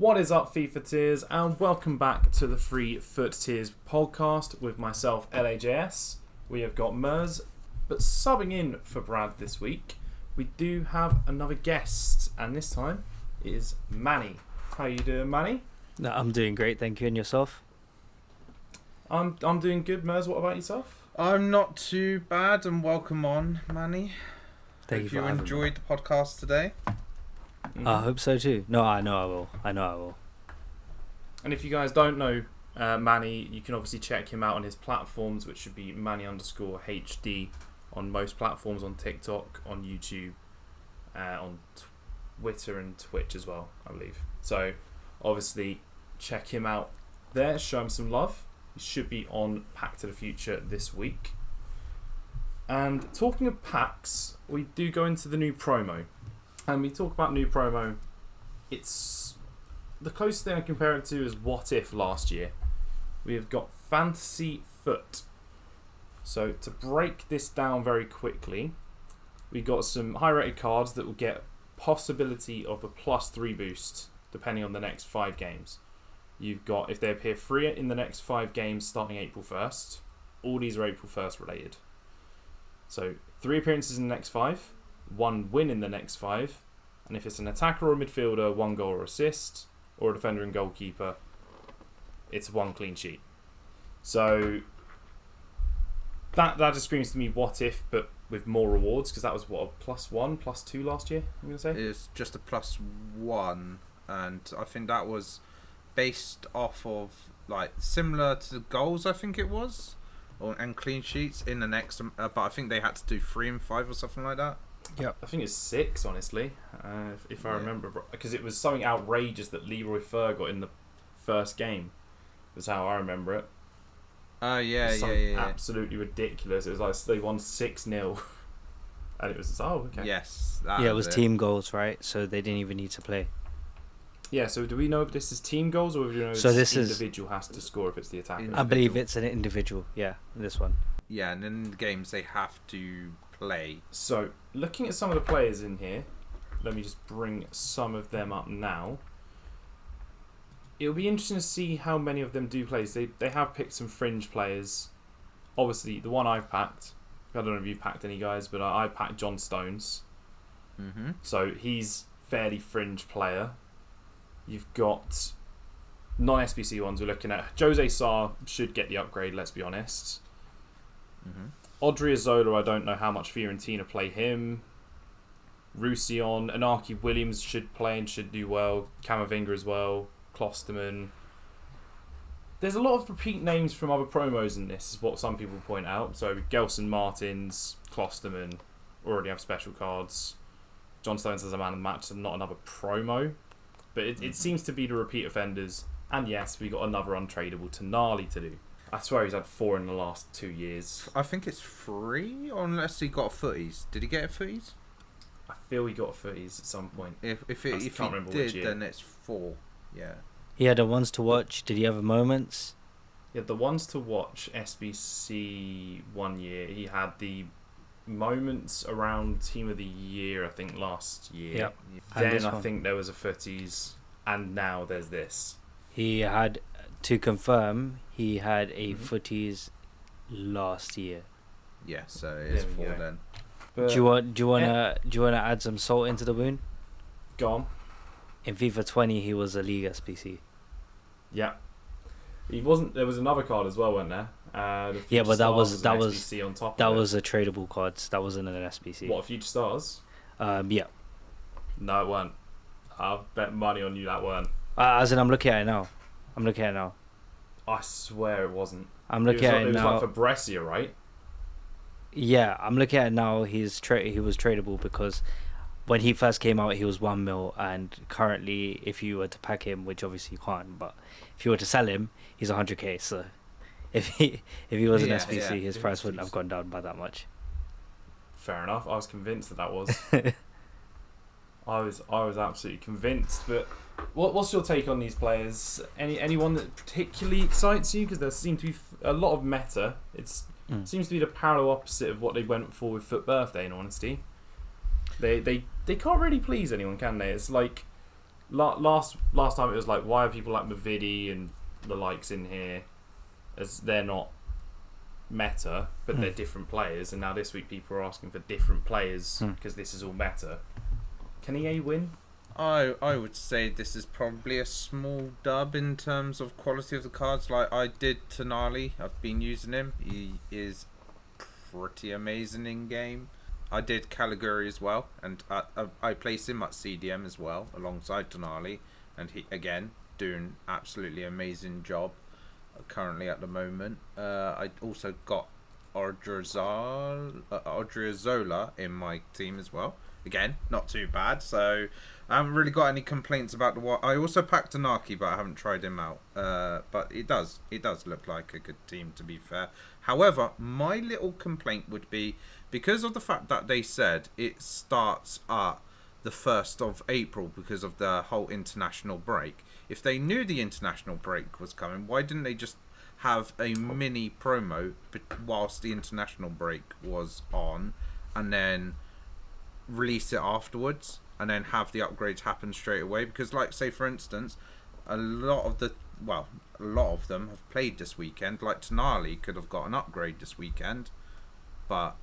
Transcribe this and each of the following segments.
What is up, FIFA Tiers, and welcome back to the Free FUT Tiers podcast with myself, LAJS. We have got Mers, but subbing in for Brad this week, we do have another guest, and this time it is Manny. How you doing, Manny? No, I'm doing great, thank you. And yourself? I'm doing good, Mers. What about yourself? I'm not too bad, and welcome on, Manny. Thank Hope you for having enjoyed the podcast today. I hope so too. No, I know I will. And if you guys don't know Manny, you can obviously check him out on his platforms, which should be Manny_HD on most platforms, on TikTok, on YouTube, on Twitter and Twitch as well, I believe. So obviously check him out there, show him some love. He should be on Pack to the Future this week. And talking of packs, we do go into the new promo. And we talk about new promo. It's the closest thing I compare it to is What If last year. We have got Fantasy FUT. So to break this down very quickly, we got some high rated cards that will get possibility of a +3 boost depending on the next 5 games. You've got, if they appear free in the next 5 games starting April 1st, all these are April 1st related. So 3 appearances in the next 5, 1 win in the next 5, and if it's an attacker or a midfielder, 1 goal or assist, or a defender and goalkeeper, it's 1 clean sheet. So that just screams to me What If, but with more rewards, because that was what, a +1, +2 last year, I'm going to say? It's just a +1, and I think that was based off of, like, similar to the goals, I think it was, and clean sheets in the next, but I think they had to do 3 and 5 or something like that. Yeah, I think it's 6, honestly, if I remember, because it was something outrageous that Leroy Fer got in the first game. Was how I remember it. Yeah. Absolutely ridiculous. It was like they won 6-0, and it was just, okay. Yes. It was team goals, right? So they didn't even need to play. Yeah. So do we know if this is team goals or do we know if this individual has to score if it's the attacker? I believe it's an individual. Yeah, this one. Yeah, and in the games they have to play. So looking at some of the players in here, let me just bring some of them up now. It'll be interesting to see how many of them do play. They have picked some fringe players. Obviously, the one I've packed, I don't know if you've packed any guys, but I packed John Stones. Mm-hmm. So he's fairly fringe player. You've got non-SBC ones we're looking at. Jose Sarr should get the upgrade, let's be honest. Mm-hmm. Odriozola, I don't know how much Fiorentina play him. Roussillon, Anarchy Williams should play and should do well. Camavinga as well. Klosterman. There's a lot of repeat names from other promos in this, is what some people point out. So Gelson Martins, Klosterman already have special cards. John Stones as a man of the match, and not another promo. But it seems to be the repeat offenders. And yes, we got another untradeable Tonali to do. I swear he's had 4 in the last 2 years. I think it's 3, unless he got a footies. Did he get a footies? I feel he got a footies at some point. If he did, then it's 4. Yeah. He had the ones to watch. Did he have moments? Yeah, the ones to watch SBC 1 year. He had the moments around Team of the Year, I think, last year. Yep. Then I think there was a footies, and now there's this. He had, to confirm, he had a footies last year. Yeah, so it is 4 then. But do you wanna add some salt into the wound? Go on. In FIFA 20, he was a League SPC. Yeah, he wasn't. There was another card as well, wasn't there? Yeah, but that was SBC on top. That of was a tradable card. That wasn't an SPC. What, Future Stars? Yeah. No, it weren't. I'll bet money on you that weren't. As in, I'm looking at it now. I swear it wasn't. I'm looking at it now. It was like for Brescia, right? Yeah, I'm looking at it now. He was tradable because when he first came out, he was 1 mil, and currently, if you were to pack him, which obviously you can't, but if you were to sell him, he's 100k. So if he was an SPC, his price wouldn't have gone down by that much. Fair enough. I was convinced that was. I was absolutely convinced. But what's your take on these players? Anyone that particularly excites you? Because there seem to be a lot of meta. It seems to be the parallel opposite of what they went for with FUT Birthday, in honesty. They can't really please anyone, can they? It's like last time it was like, why are people like Mavidi and the likes in here, as they're not meta, but they're different players, and now this week people are asking for different players because this is all meta. Can EA win? I would say this is probably a small dub in terms of quality of the cards. Like, I did Tonali. I've been using him. He is pretty amazing in game. I did Caligari as well, and I placed him at CDM as well alongside Tonali, and he again doing absolutely amazing job currently at the moment. I also got Odriozola in my team as well. Again, not too bad. So I haven't really got any complaints about the what. I also packed Anarchy, but I haven't tried him out. But it does look like a good team, to be fair. However, my little complaint would be because of the fact that they said it starts at the 1st of April because of the whole international break. If they knew the international break was coming, why didn't they just have a mini promo whilst the international break was on, and then release it afterwards, and then have the upgrades happen straight away? Because, like, say for instance, a lot of them have played this weekend. Like, Tonali could have got an upgrade this weekend, but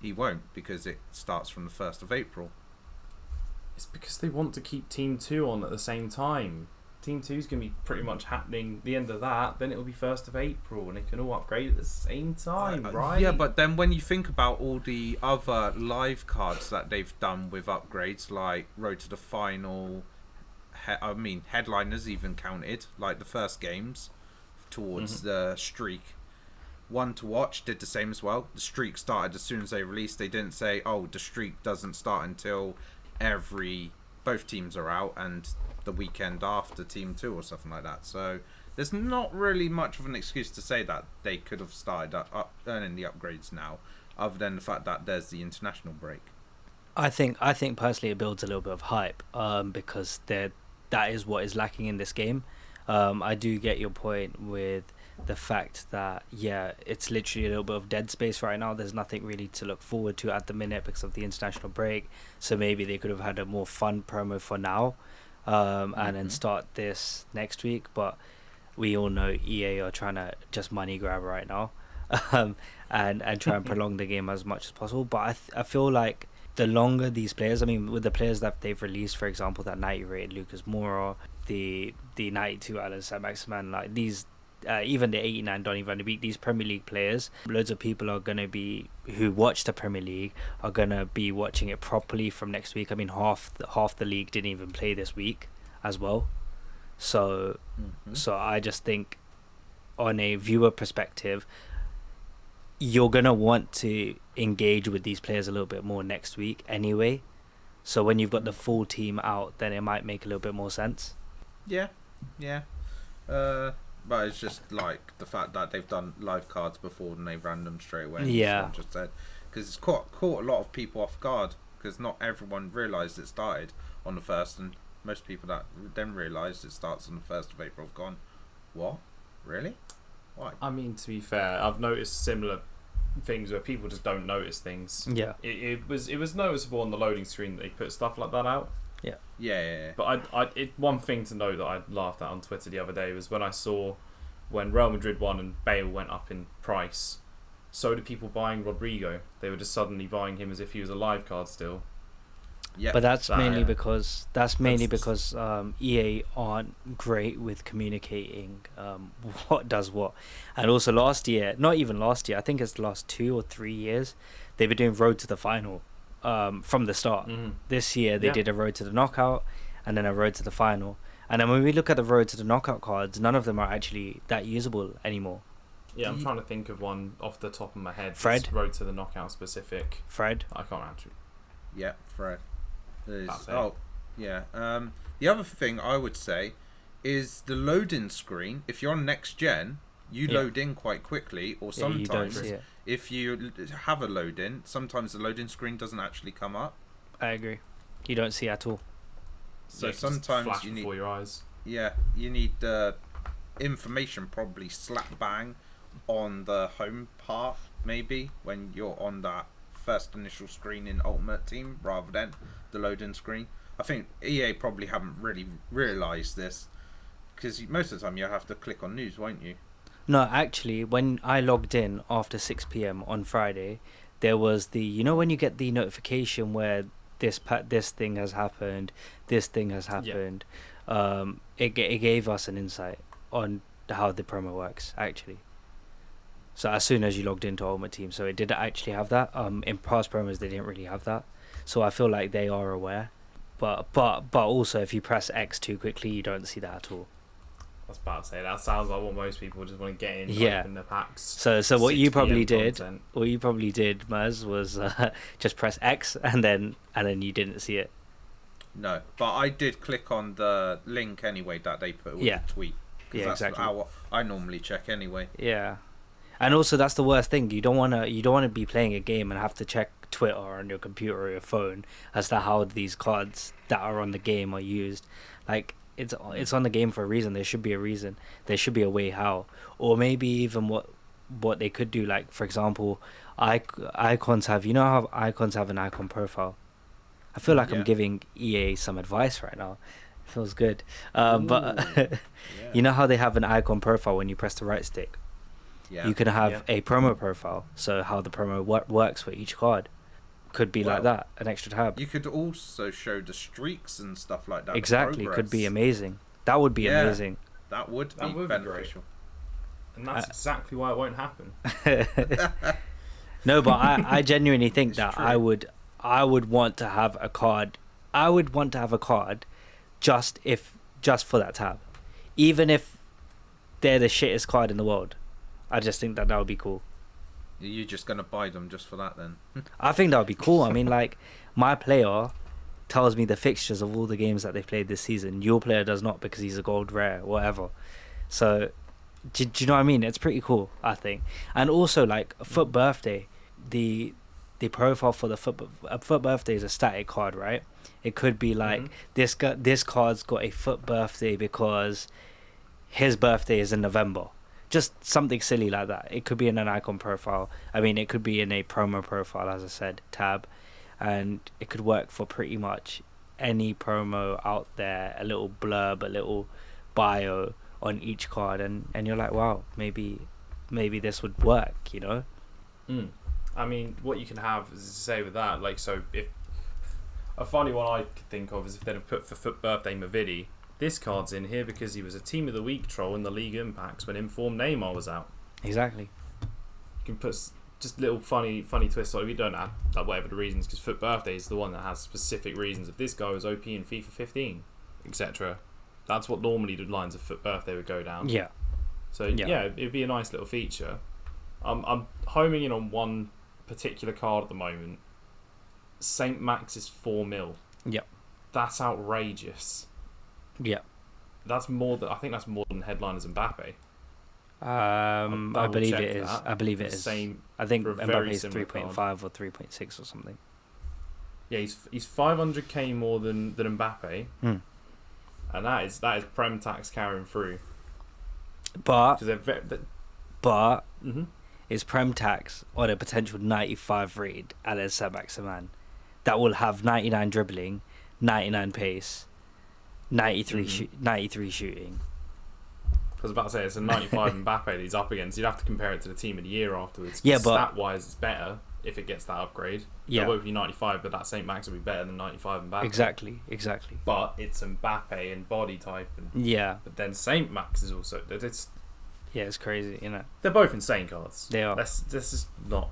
he won't because it starts from the 1st of April. It's because they want to keep Team 2 on at the same time. Team 2 is going to be pretty much happening the end of that, then it'll be 1st of April, and they can all upgrade at the same time, right? Yeah, but then when you think about all the other live cards that they've done with upgrades, like Road to the Final, Headliners even counted, like the first games towards the streak. One to Watch did the same as well. The streak started as soon as they released. They didn't say, oh, the streak doesn't start until both teams are out and the weekend after Team 2 or something like that. So there's not really much of an excuse to say that they could have started earning the upgrades now, other than the fact that there's the international break. I think personally it builds a little bit of hype because that is what is lacking in this game. I do get your point with the fact that, yeah, it's literally a little bit of dead space right now. There's nothing really to look forward to at the minute because of the international break. So maybe they could have had a more fun promo for now and then start this next week. But we all know EA are trying to just money grab right now and try and prolong the game as much as possible. But I feel like the longer these players, I mean, with the players that they've released, for example, that 90 rated Lucas Moura, the 92 Alan Saint-Maximin, like these, even the 89 Donny van de Beek, these Premier League players, loads of people are going to be, who watch the Premier League, are going to be watching it properly from next week. I mean, half the league didn't even play this week as well. So I just think on a viewer perspective, you're going to want to engage with these players a little bit more next week anyway. So when you've got the full team out, then it might make a little bit more sense. Yeah. But it's just like the fact that they've done live cards before and they ran them straight away. Yeah. Just said, because it's caught a lot of people off guard, because not everyone realised it started on the 1st, and most people that then realised it starts on the 1st of April have gone, what? Really? Why? I mean, to be fair, I've noticed similar things where people just don't notice things. Yeah. It was noticeable on the loading screen that they put stuff like that out. Yeah. But one thing to note that I laughed at on Twitter the other day was when I saw when Real Madrid won and Bale went up in price, so did people buying Rodrigo. They were just suddenly buying him as if he was a live card still. Yeah. But that's mainly because EA aren't great with communicating what does what. And also last year, not even last year, I think it's the last 2 or 3 years, they've been doing Road to the Final from the start. This year they did a Road to the Knockout and then a Road to the Final. And then when we look at the Road to the Knockout cards, none of them are actually that usable anymore. Yeah, I'm trying to think of one off the top of my head. Fred? Road to the Knockout specific. Fred? I can't actually. Yeah, Fred. That's it. Oh, yeah. The other thing I would say is the loading screen. If you're on next gen, you load in quite quickly, or sometimes you don't see it. if you have a load in, sometimes the loading screen doesn't actually come up. I agree. You don't see at all. So Yeah, 'cause it's sometimes flash you need before your eyes. Yeah, you need the information probably slap bang on the home part, maybe, when you're on that first initial screen in Ultimate Team, rather than the loading screen. I think EA probably haven't really realised this, because most of the time you have to click on news, won't you? No, actually, when I logged in after 6 p.m. on Friday, there was when you get the notification where this thing has happened, this thing has happened. It gave us an insight on how the promo works actually. So as soon as you logged into Ultimate Team, so it did actually have that. In past promos they didn't really have that, so I feel like they are aware. But also if you press X too quickly, you don't see that at all. I was about to say, that sounds like what most people just want to get in, open their packs. So what you probably did, content. Maz, was just press X and then you didn't see it. No, but I did click on the link anyway that they put with the tweet. Yeah, that's exactly. how I normally check anyway. Yeah, and also that's the worst thing. You don't wanna be playing a game and have to check Twitter on your computer or your phone as to how these cards that are on the game are used. Like, it's on the game for a reason. There should be a reason. There should be a way how, or maybe even what they could do. Like, for example, icons have, how icons have an icon profile. I feel like I'm giving EA some advice right now. It feels good. But you know how they have an icon profile when you press the right stick? Yeah. You can have a promo profile. So how the promo works for each card could be like that, an extra tab. You could also show the streaks and stuff like that. Exactly, could be amazing. That would be amazing. That would be beneficial. And that's exactly why it won't happen. No, but I genuinely think that true. I would want to have a card. I would want to have a card just for that tab. Even if they're the shittest card in the world. I just think that would be cool. You're just going to buy them just for that then? I think that would be cool. I mean, like, my player tells me the fixtures of all the games that they've played this season. Your player does not because he's a gold rare, whatever. So, do you know what I mean? It's pretty cool, I think. And also, like, FUT Birthday, the profile for the FUT Birthday is a static card, right? It could be like, this card's got a FUT Birthday because his birthday is in November. Just something silly like that. It could be in an icon profile. I mean, it could be in a promo profile, as I said, tab. And it could work for pretty much any promo out there. A little blurb, a little bio on each card. And you're like, wow, maybe this would work, I mean, what you can have is to say with that, like, so if a funny one I could think of is if they'd have put for FUT Birthday Mavidi, this card's in here because he was a Team of the Week troll in the League Impacts when Informed Neymar was out. Exactly. You can put just little funny twists on it. We don't have that whatever the reasons, because FUT Birthday is the one that has specific reasons. If this guy was OP in FIFA 15, etc., that's what normally the lines of FUT Birthday would go down. Yeah. So yeah, it'd be a nice little feature. I'm homing in on one particular card at the moment. Saint Max is 4 mil. Yep. That's outrageous. Yeah, I think that's more than headliners Mbappe. I believe it is. That. I believe it is. Same. I think Mbappe is 3.5 or 3.6 or something. Yeah, he's 500k more than Mbappe, and that is Prem tax carrying through. But is Prem tax on a potential 95 rated LAJS Maximan that will have 99 dribbling, 99 pace, 93 shooting. I was about to say, it's a 95 Mbappe that he's up against. You'd have to compare it to the Team of the Year afterwards. Yeah, but stat-wise, it's better if it gets that upgrade. Yeah. It won't be 95, but that Saint Max will be better than 95 Mbappe. Exactly. But it's Mbappe and body type. Yeah. But then Saint Max is also... it's crazy, They're both insane cards. They are. Let's just not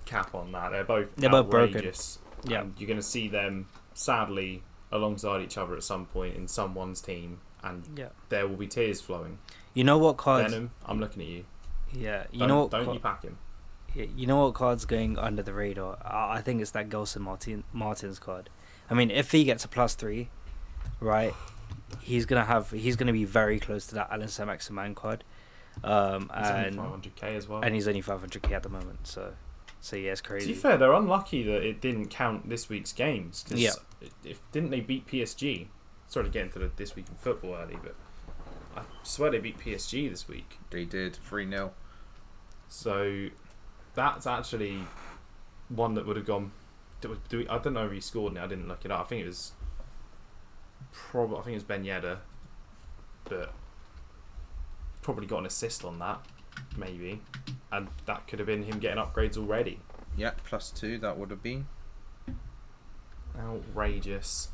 cap on that. They're both outrageous. Broken. Yeah. And you're going to see them, sadly, alongside each other at some point in someone's team, and there will be tears flowing. You know what cards? Venom, I'm looking at you. Yeah, don't you pack him. You know what card's going under the radar? I think it's that Gelson Martins card. I mean, if he gets a +3, right, he's gonna be very close to that LAJS Maximan card. He's only 500k as well, and he's only 500k at the moment. So yeah, it's crazy. To be fair, they're unlucky that it didn't count this week's games. Cause didn't they beat PSG? Sorry to get into this week in football early, but I swear they beat PSG this week. They did 3-0. So that's actually one that would have gone. I don't know if he scored it. I didn't look it up. I think it was I think it's Ben Yedder, but probably got an assist on that, maybe, and that could have been him getting upgrades already. Yeah, +2 that would have been. Outrageous.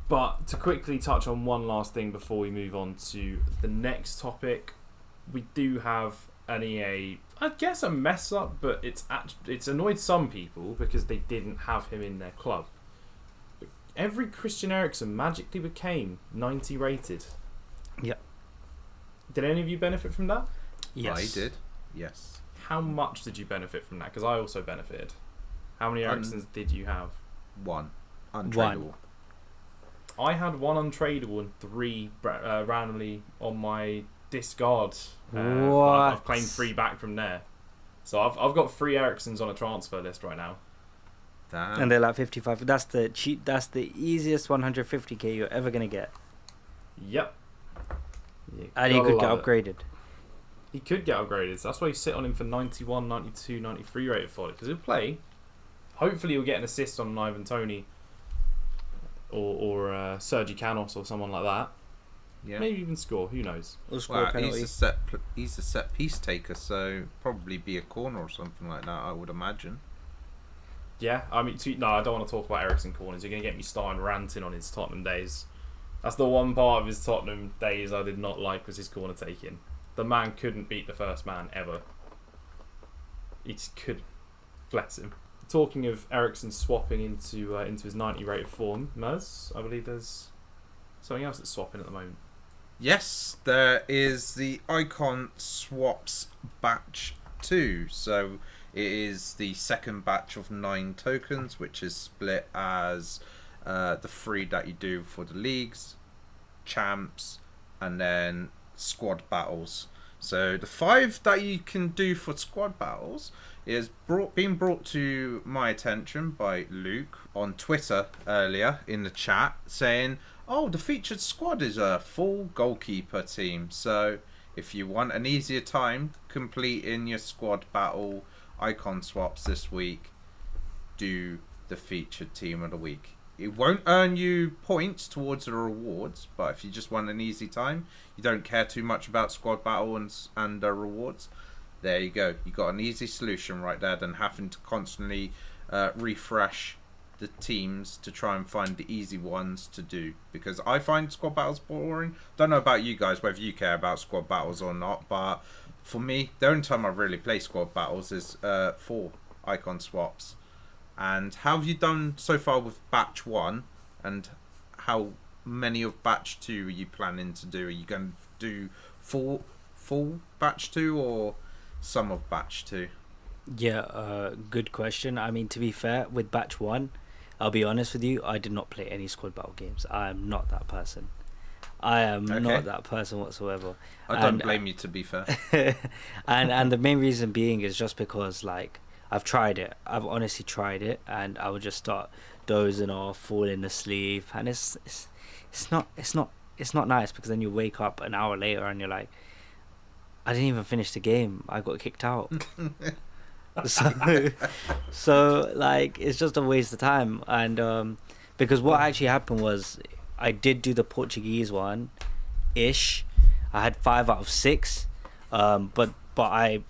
But to quickly touch on one last thing before we move on to the next topic, we do have an EA, I guess a mess up, but it's annoyed some people because they didn't have him in their club. But every Christian Eriksen magically became 90 rated. Yeah. Did any of you benefit from that? Yes. I did. Yes. How much did you benefit from that? Because I also benefited. How many Eriksens did you have? 1 untradeable. I had 1 untradeable and 3 randomly on my discard. I've claimed 3 back from there. So I've got 3 Eriksens on a transfer list right now. Damn. And they're like 55. That's the cheap. That's the easiest 150k you're ever gonna get. Yep. And he could get upgraded. He could get upgraded. So that's why you sit on him for 91, 92, 93 rated for it. Because he'll play. Hopefully he'll get an assist on an Ivan Toney or Sergi Canos or someone like that. Yeah. Maybe even score. Who knows? Or score a penalty. He's a set piece taker, so probably be a corner or something like that, I would imagine. Yeah, I mean, no, I don't want to talk about Eriksen corners. You're going to get me starting ranting on his Tottenham days. That's the one part of his Tottenham days I did not like, was his corner taking. The man couldn't beat the first man ever. He just couldn't. Bless him. Talking of Eriksen swapping into his 90 rated form, Mers, I believe there's something else that's swapping at the moment. Yes, there is the Icon Swaps Batch 2. So it is the second batch of 9 tokens, which is split as the 3 that you do for the leagues, champs, and then squad battles. So the 5 that you can do for squad battles is being brought to my attention by Luke on Twitter earlier in the chat, saying, oh, the featured squad is a full goalkeeper team. So if you want an easier time completing your squad battle icon swaps this week, do the featured team of the week. It won't earn you points towards the rewards, but if you just want an easy time, you don't care too much about squad battle and the rewards, there you go. You got an easy solution right there than having to constantly refresh the teams to try and find the easy ones to do. Because I find squad battles boring. Don't know about you guys, whether you care about squad battles or not, but for me, the only time I really play squad battles is for icon swaps. And how have you done so far with batch 1? And how many of batch 2 are you planning to do? Are you going to do full batch 2 or some of batch 2? Yeah, good question. I mean, to be fair, with batch 1, I'll be honest with you, I did not play any squad battle games. I am not that person. I am not that person whatsoever. I don't blame you, to be fair. and the main reason being is just because, like, I've tried it. I've honestly tried it, and I would just start dozing off, falling asleep, and it's not nice, because then you wake up an hour later and you're like, I didn't even finish the game. I got kicked out. So like, it's just a waste of time. And because what actually happened was, I did do the Portuguese one ish. I had 5 out of 6, but I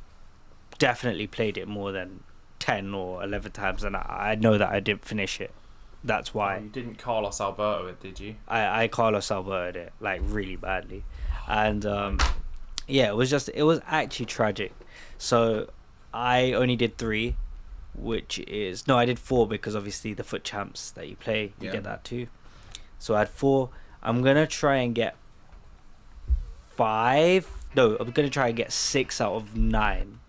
definitely played it more than 10 or 11 times, and I know that I didn't finish it. That's why. Oh, you didn't Carlos Alberto it, did you? I Carlos Alberto'd it, like, really badly. And yeah, it was actually tragic. So I only did 3, which is, no, I did 4, because obviously the FUT champs that you play, you get that too. So I had 4. I'm gonna try and get 5. No, I'm gonna try and get 6 out of 9.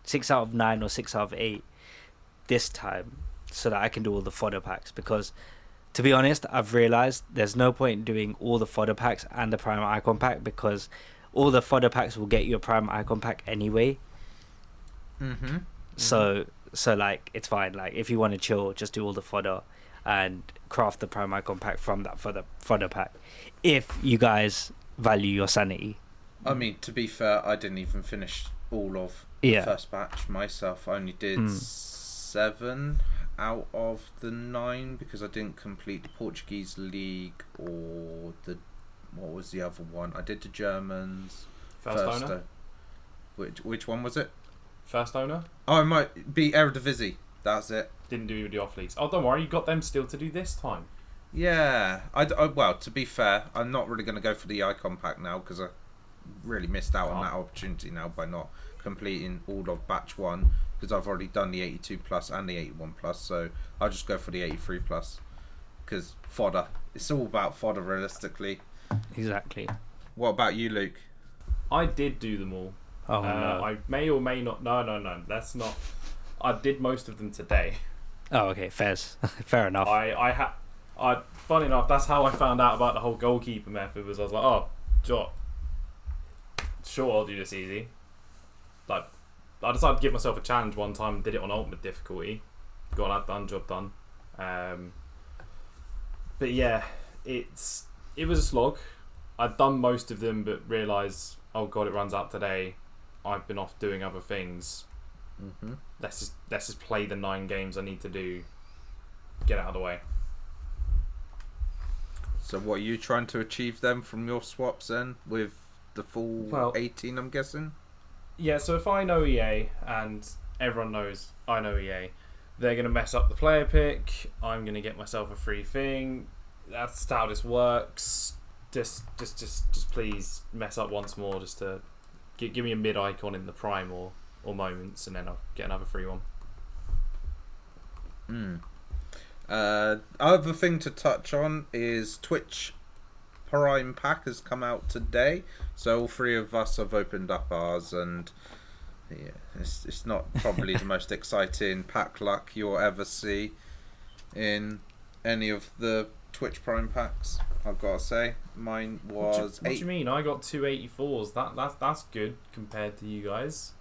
6 out of 9 or 6 out of 8 this time, so that I can do all the fodder packs. Because, to be honest, I've realized there's no point in doing all the fodder packs and the prime icon pack, because all the fodder packs will get you a prime icon pack anyway. So like, it's fine. Like, if you want to chill, just do all the fodder and craft the prime icon pack from that fodder pack, if you guys value your sanity. I mean, to be fair, I didn't even finish all of the first batch myself. I only did 7 out of the 9 because I didn't complete the Portuguese league or what was the other one? I did the Germans. First owner? Which one was it? First owner? Oh, it might be Eredivisie. That's it. Didn't do the off leagues. Oh, don't worry, you got them still to do this time. Yeah. Well, to be fair, I'm not really going to go for the icon pack now because I really missed out on that opportunity now by not completing all of batch 1 because I've already done the 82 plus and the 81 plus, so I'll just go for the 83 plus because fodder. It's all about fodder realistically. Exactly. What about you, Luke? I did do them all. Oh no. I may or may not. No. That's not. I did most of them today. Oh, okay. Fair enough. Funny enough, that's how I found out about the whole goalkeeper method. Was I was like, oh, sure, I'll do this easy. Like, I decided to give myself a challenge one time and did it on ultimate difficulty. Got that done, job done. But yeah, it was a slog. I'd done most of them, but realised, oh god, it runs out today. I've been off doing other things. Mm-hmm. Let's just play the 9 games I need to do. Get out of the way. So what are you trying to achieve then from your swaps then with the full 18, I'm guessing? Yeah, so if I know EA, and everyone knows I know EA, they're going to mess up the player pick, I'm going to get myself a free thing. That's how this works. Just please mess up once more just to give me a mid icon in the prime or moments, and then I'll get another free one. Other thing to touch on is Twitch Prime Pack has come out today, so all 3 of us have opened up ours, and yeah, it's not probably the most exciting pack luck you'll ever see in any of the Twitch Prime packs. I've got to say, mine was What do you mean? I got 2 84s. That's good compared to you guys.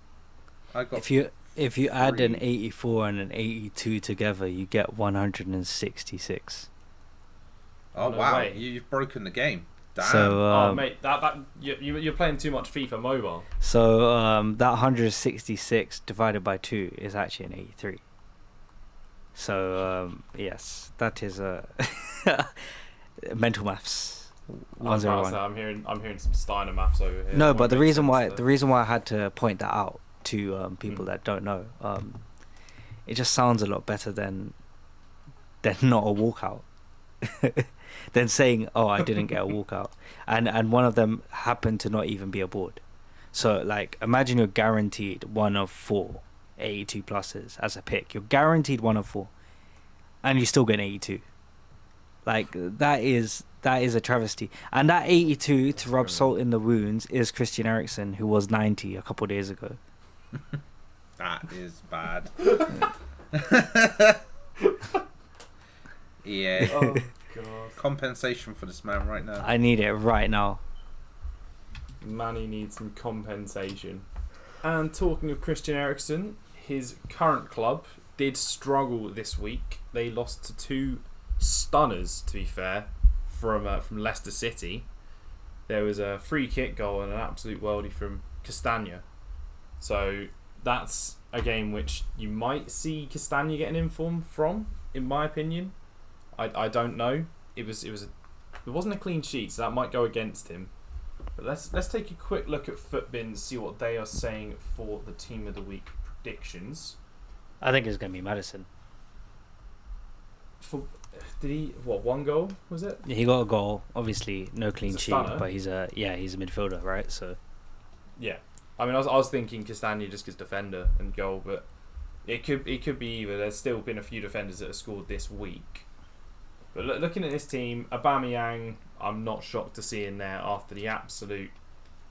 I got If you add an 84 and an 82 together, you get 166. Oh no wow! way. You've broken the game. Damn. So mate, you're playing too much FIFA Mobile. So that 166 divided by 2 is actually an 83. So yes, that is mental maths. I'm hearing some Steiner maths over here. No, but the reason why I had to point that out to people that don't know, it just sounds a lot better than not a walkout. Than saying, oh, I didn't get a walkout, and one of them happened to not even be a board. So like, imagine you're guaranteed 1 of 4 82 pluses as a pick. You're guaranteed 1 of 4, and you still get an 82. Like, that is a travesty. And that 82, to rub salt in the wounds, is Christian Eriksen, who was 90 a couple of days ago. That is bad. Yeah. Oh god. Compensation for this man right now. I need it right now. Manny needs some compensation. And talking of Christian Eriksen, his current club did struggle this week. They lost to 2 stunners, to be fair, from Leicester City. There was a free kick goal and an absolute worldie from Castagna. So that's a game which you might see Castagna getting inform from, in my opinion. I don't know. It wasn't a clean sheet, so that might go against him. But let's take a quick look at FUT, see what they are saying for the team of the week predictions. I think it's going to be Maddison. Did he 1 goal was it? He got a goal, obviously no clean sheet, stunner. but he's a midfielder, right? So yeah, I mean I was thinking Castagna just gets defender and goal, but it could be either. There's still been a few defenders that have scored this week. But looking at this team, Aubameyang, I'm not shocked to see in there after the absolute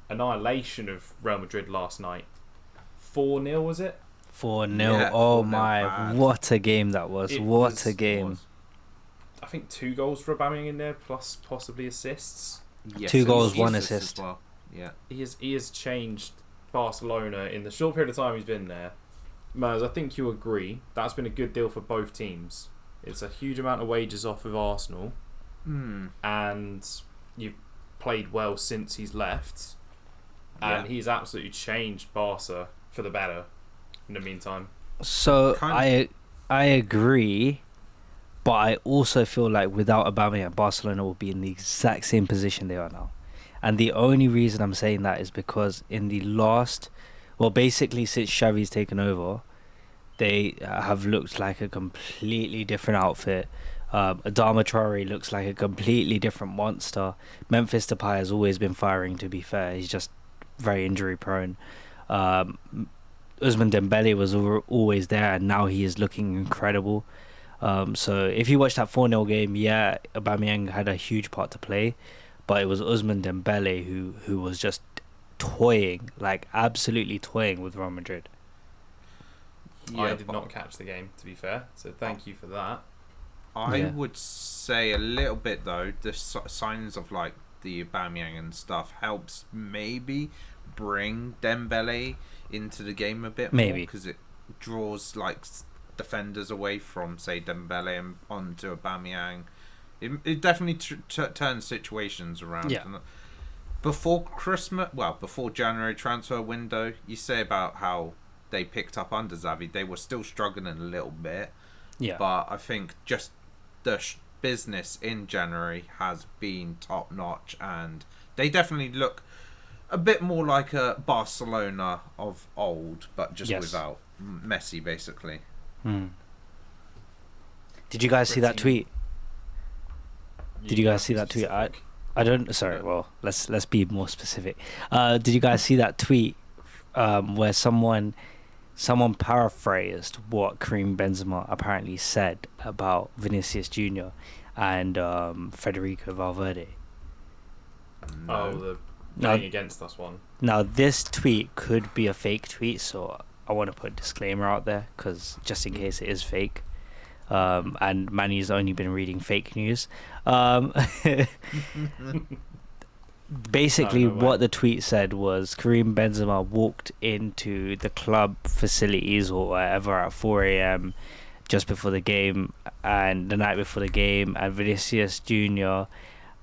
annihilation of Real Madrid last night. 4-0 was it? 4-0. Yeah, Oh 4-0 my! bad. What a game that was! What a game! I think 2 goals for Aubameyang in there, plus possibly assists. Yes, 2 and goals, assists 1 as assist. well. Yeah. He has changed Barcelona in the short period of time he's been there. Mers, I think you agree. That's been a good deal for both teams. It's a huge amount of wages off of Arsenal, and you've played well since he's left, and he's absolutely changed Barca for the better in the meantime. So I agree, but I also feel like without Aubameyang, Barcelona will be in the exact same position they are now. And the only reason I'm saying that is because in the last, well, basically since Xavi's taken over, they have looked like a completely different outfit. Adama Traore looks like a completely different monster. Memphis Depay has always been firing, to be fair. He's just very injury prone. Um, Ousmane Dembele was always there, and now he is looking incredible. So if you watch that 4-0 game, yeah, Aubameyang had a huge part to play, but it was Ousmane Dembele who was just toying, like absolutely toying with Real Madrid. Yeah, I did not catch the game, to be fair, so thank you for that. I would say a little bit though. The signs of like the Aubameyang and stuff helps maybe bring Dembele into the game a bit more, because it draws like defenders away from say Dembele and onto Aubameyang. It definitely turns situations around. Yeah. Before Christmas, well, before January transfer window, you say about how they picked up under Xavi, they were still struggling a little bit. Yeah. But I think just the business in January has been top notch, and they definitely look a bit more like a Barcelona of old, but just without Messi, basically. Did you guys see that tweet? Did you guys see that tweet? I don't. Sorry. Well, let's be more specific. Did you guys see that tweet where someone paraphrased what Karim Benzema apparently said about Vinicius Jr. and Federico Valverde? No. Oh, the playing against us one. Now, this tweet could be a fake tweet, so I want to put a disclaimer out there, because just in case it is fake. And Manny's only been reading fake news. Basically, what the tweet said was Karim Benzema walked into the club facilities or whatever at 4 a.m. just before the game, and the night before the game, and Vinicius Jr.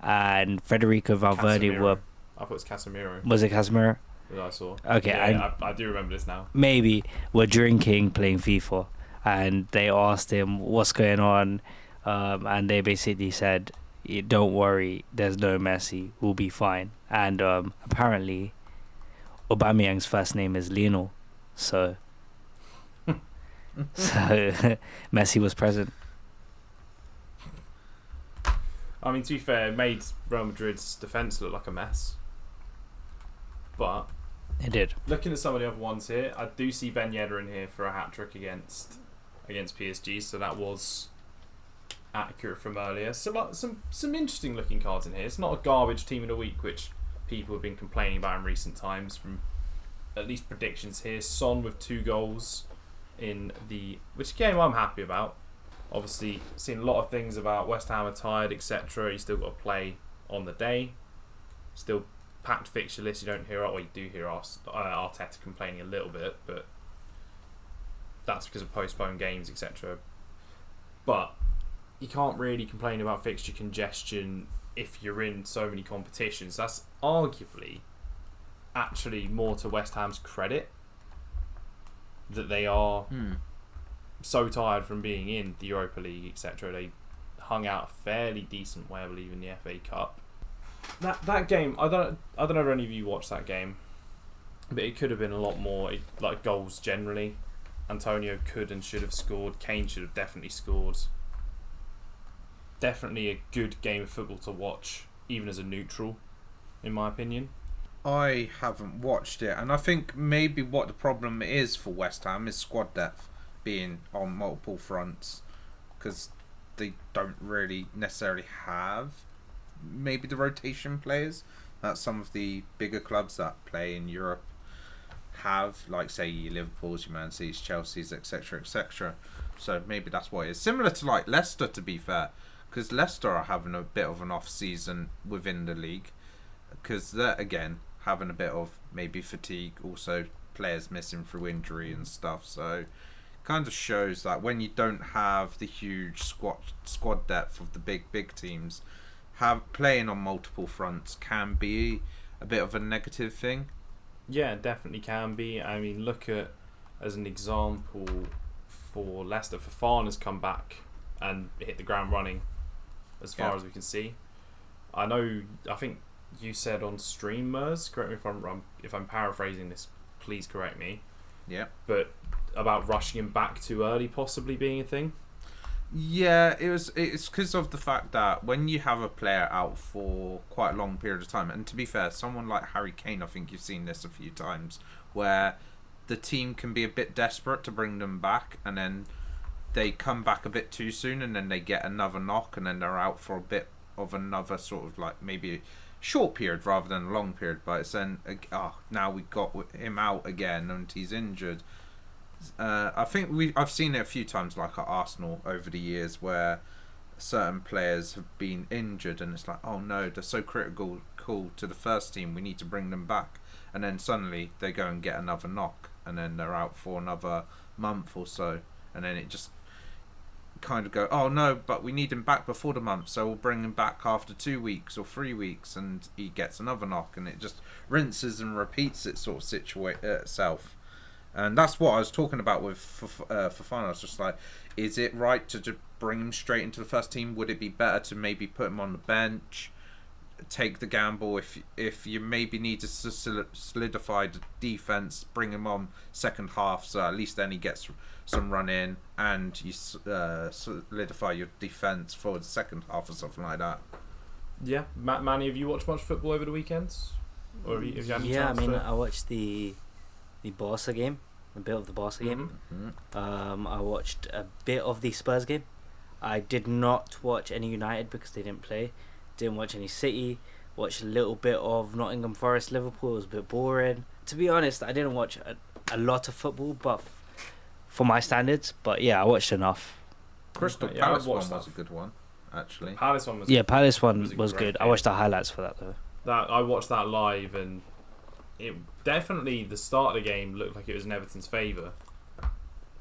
and Federico Valverde Casemiro. I thought it was Casemiro. Was it Casemiro? That I saw. Okay, yeah, I do remember this now. Maybe were drinking, playing FIFA, and they asked him what's going on, and they basically said, don't worry, there's no Messi, we'll be fine. And apparently Aubameyang's first name is Lionel, so Messi was present. I mean, to be fair, it made Real Madrid's defence look like a mess, but it did. Looking at some of the other ones here, I do see Ben Yedder in here for a hat-trick against PSG, so that was accurate from earlier. So some interesting looking cards in here. It's not a garbage team of the week, which people have been complaining about in recent times from at least predictions here. Son with 2 goals in which game I'm happy about. Obviously, seen a lot of things about West Ham are tired, etc. You still got to play on the day. Still packed fixture list. You don't hear, you do hear Arteta complaining a little bit, but that's because of postponed games, etc. But you can't really complain about fixture congestion if you're in so many competitions. That's arguably actually more to West Ham's credit that they are so tired from being in the Europa League, etc. They hung out a fairly decent way, I believe, in the FA Cup. That game, I don't know if any of you watched that game, but it could have been a lot more, like goals generally. Antonio could and should have scored. Kane should have definitely scored. Definitely a good game of football to watch, even as a neutral, in my opinion. I haven't watched it, and I think maybe what the problem is for West Ham is squad depth being on multiple fronts, because they don't really necessarily have maybe the rotation players that some of the bigger clubs that play in Europe have, like say your Liverpool's, your Man City's, Chelsea's, etc., etc. So maybe that's why it is similar to like Leicester, to be fair, because Leicester are having a bit of an off season within the league, because they're again having a bit of maybe fatigue, also players missing through injury and stuff. So kind of shows that when you don't have the huge squad depth of the big teams, playing on multiple fronts can be a bit of a negative thing. Yeah, definitely can be. I mean, look at, as an example, for Leicester. Fofana's come back and hit the ground running, as far as we can see. I think you said on stream, Mers, correct me if I'm paraphrasing this, please correct me. Yeah. But about rushing him back too early possibly being a thing. Yeah, it's because of the fact that when you have a player out for quite a long period of time, and to be fair, someone like Harry Kane, I think you've seen this a few times, where the team can be a bit desperate to bring them back, and then they come back a bit too soon, and then they get another knock, and then they're out for a bit of another sort of like maybe a short period rather than a long period. But it's then, now we got him out again and he's injured. I think I've seen it a few times, like at Arsenal over the years, where certain players have been injured, and it's like, oh no, they're so critical to the first team, we need to bring them back, and then suddenly they go and get another knock, and then they're out for another month or so, and then it just kind of go, oh no, but we need him back before the month, so we'll bring him back after 2 weeks or 3 weeks, and he gets another knock, and it just rinses and repeats it sort of itself. And that's what I was talking about with Fofana. I was just like, is it right to just bring him straight into the first team? Would it be better to maybe put him on the bench, take the gamble if you maybe need to solidify the defense, bring him on second half, so at least then he gets some run in, and you solidify your defense for the second half or something like that. Yeah, Manny, have you watched much football over the weekends? Or have you had any chance I watched the Barca game, a bit of the Barca game. Mm-hmm. I watched a bit of the Spurs game. I did not watch any United because they didn't play. Didn't watch any City. Watched a little bit of Nottingham Forest Liverpool. It was a bit boring. To be honest, I didn't watch a lot of football, but for my standards. But yeah, I watched enough. Crystal Palace one was a good one, actually. Palace one was Palace one was good. game. I watched the highlights for that though. I watched that live, and it definitely, the start of the game looked like it was in Everton's favour,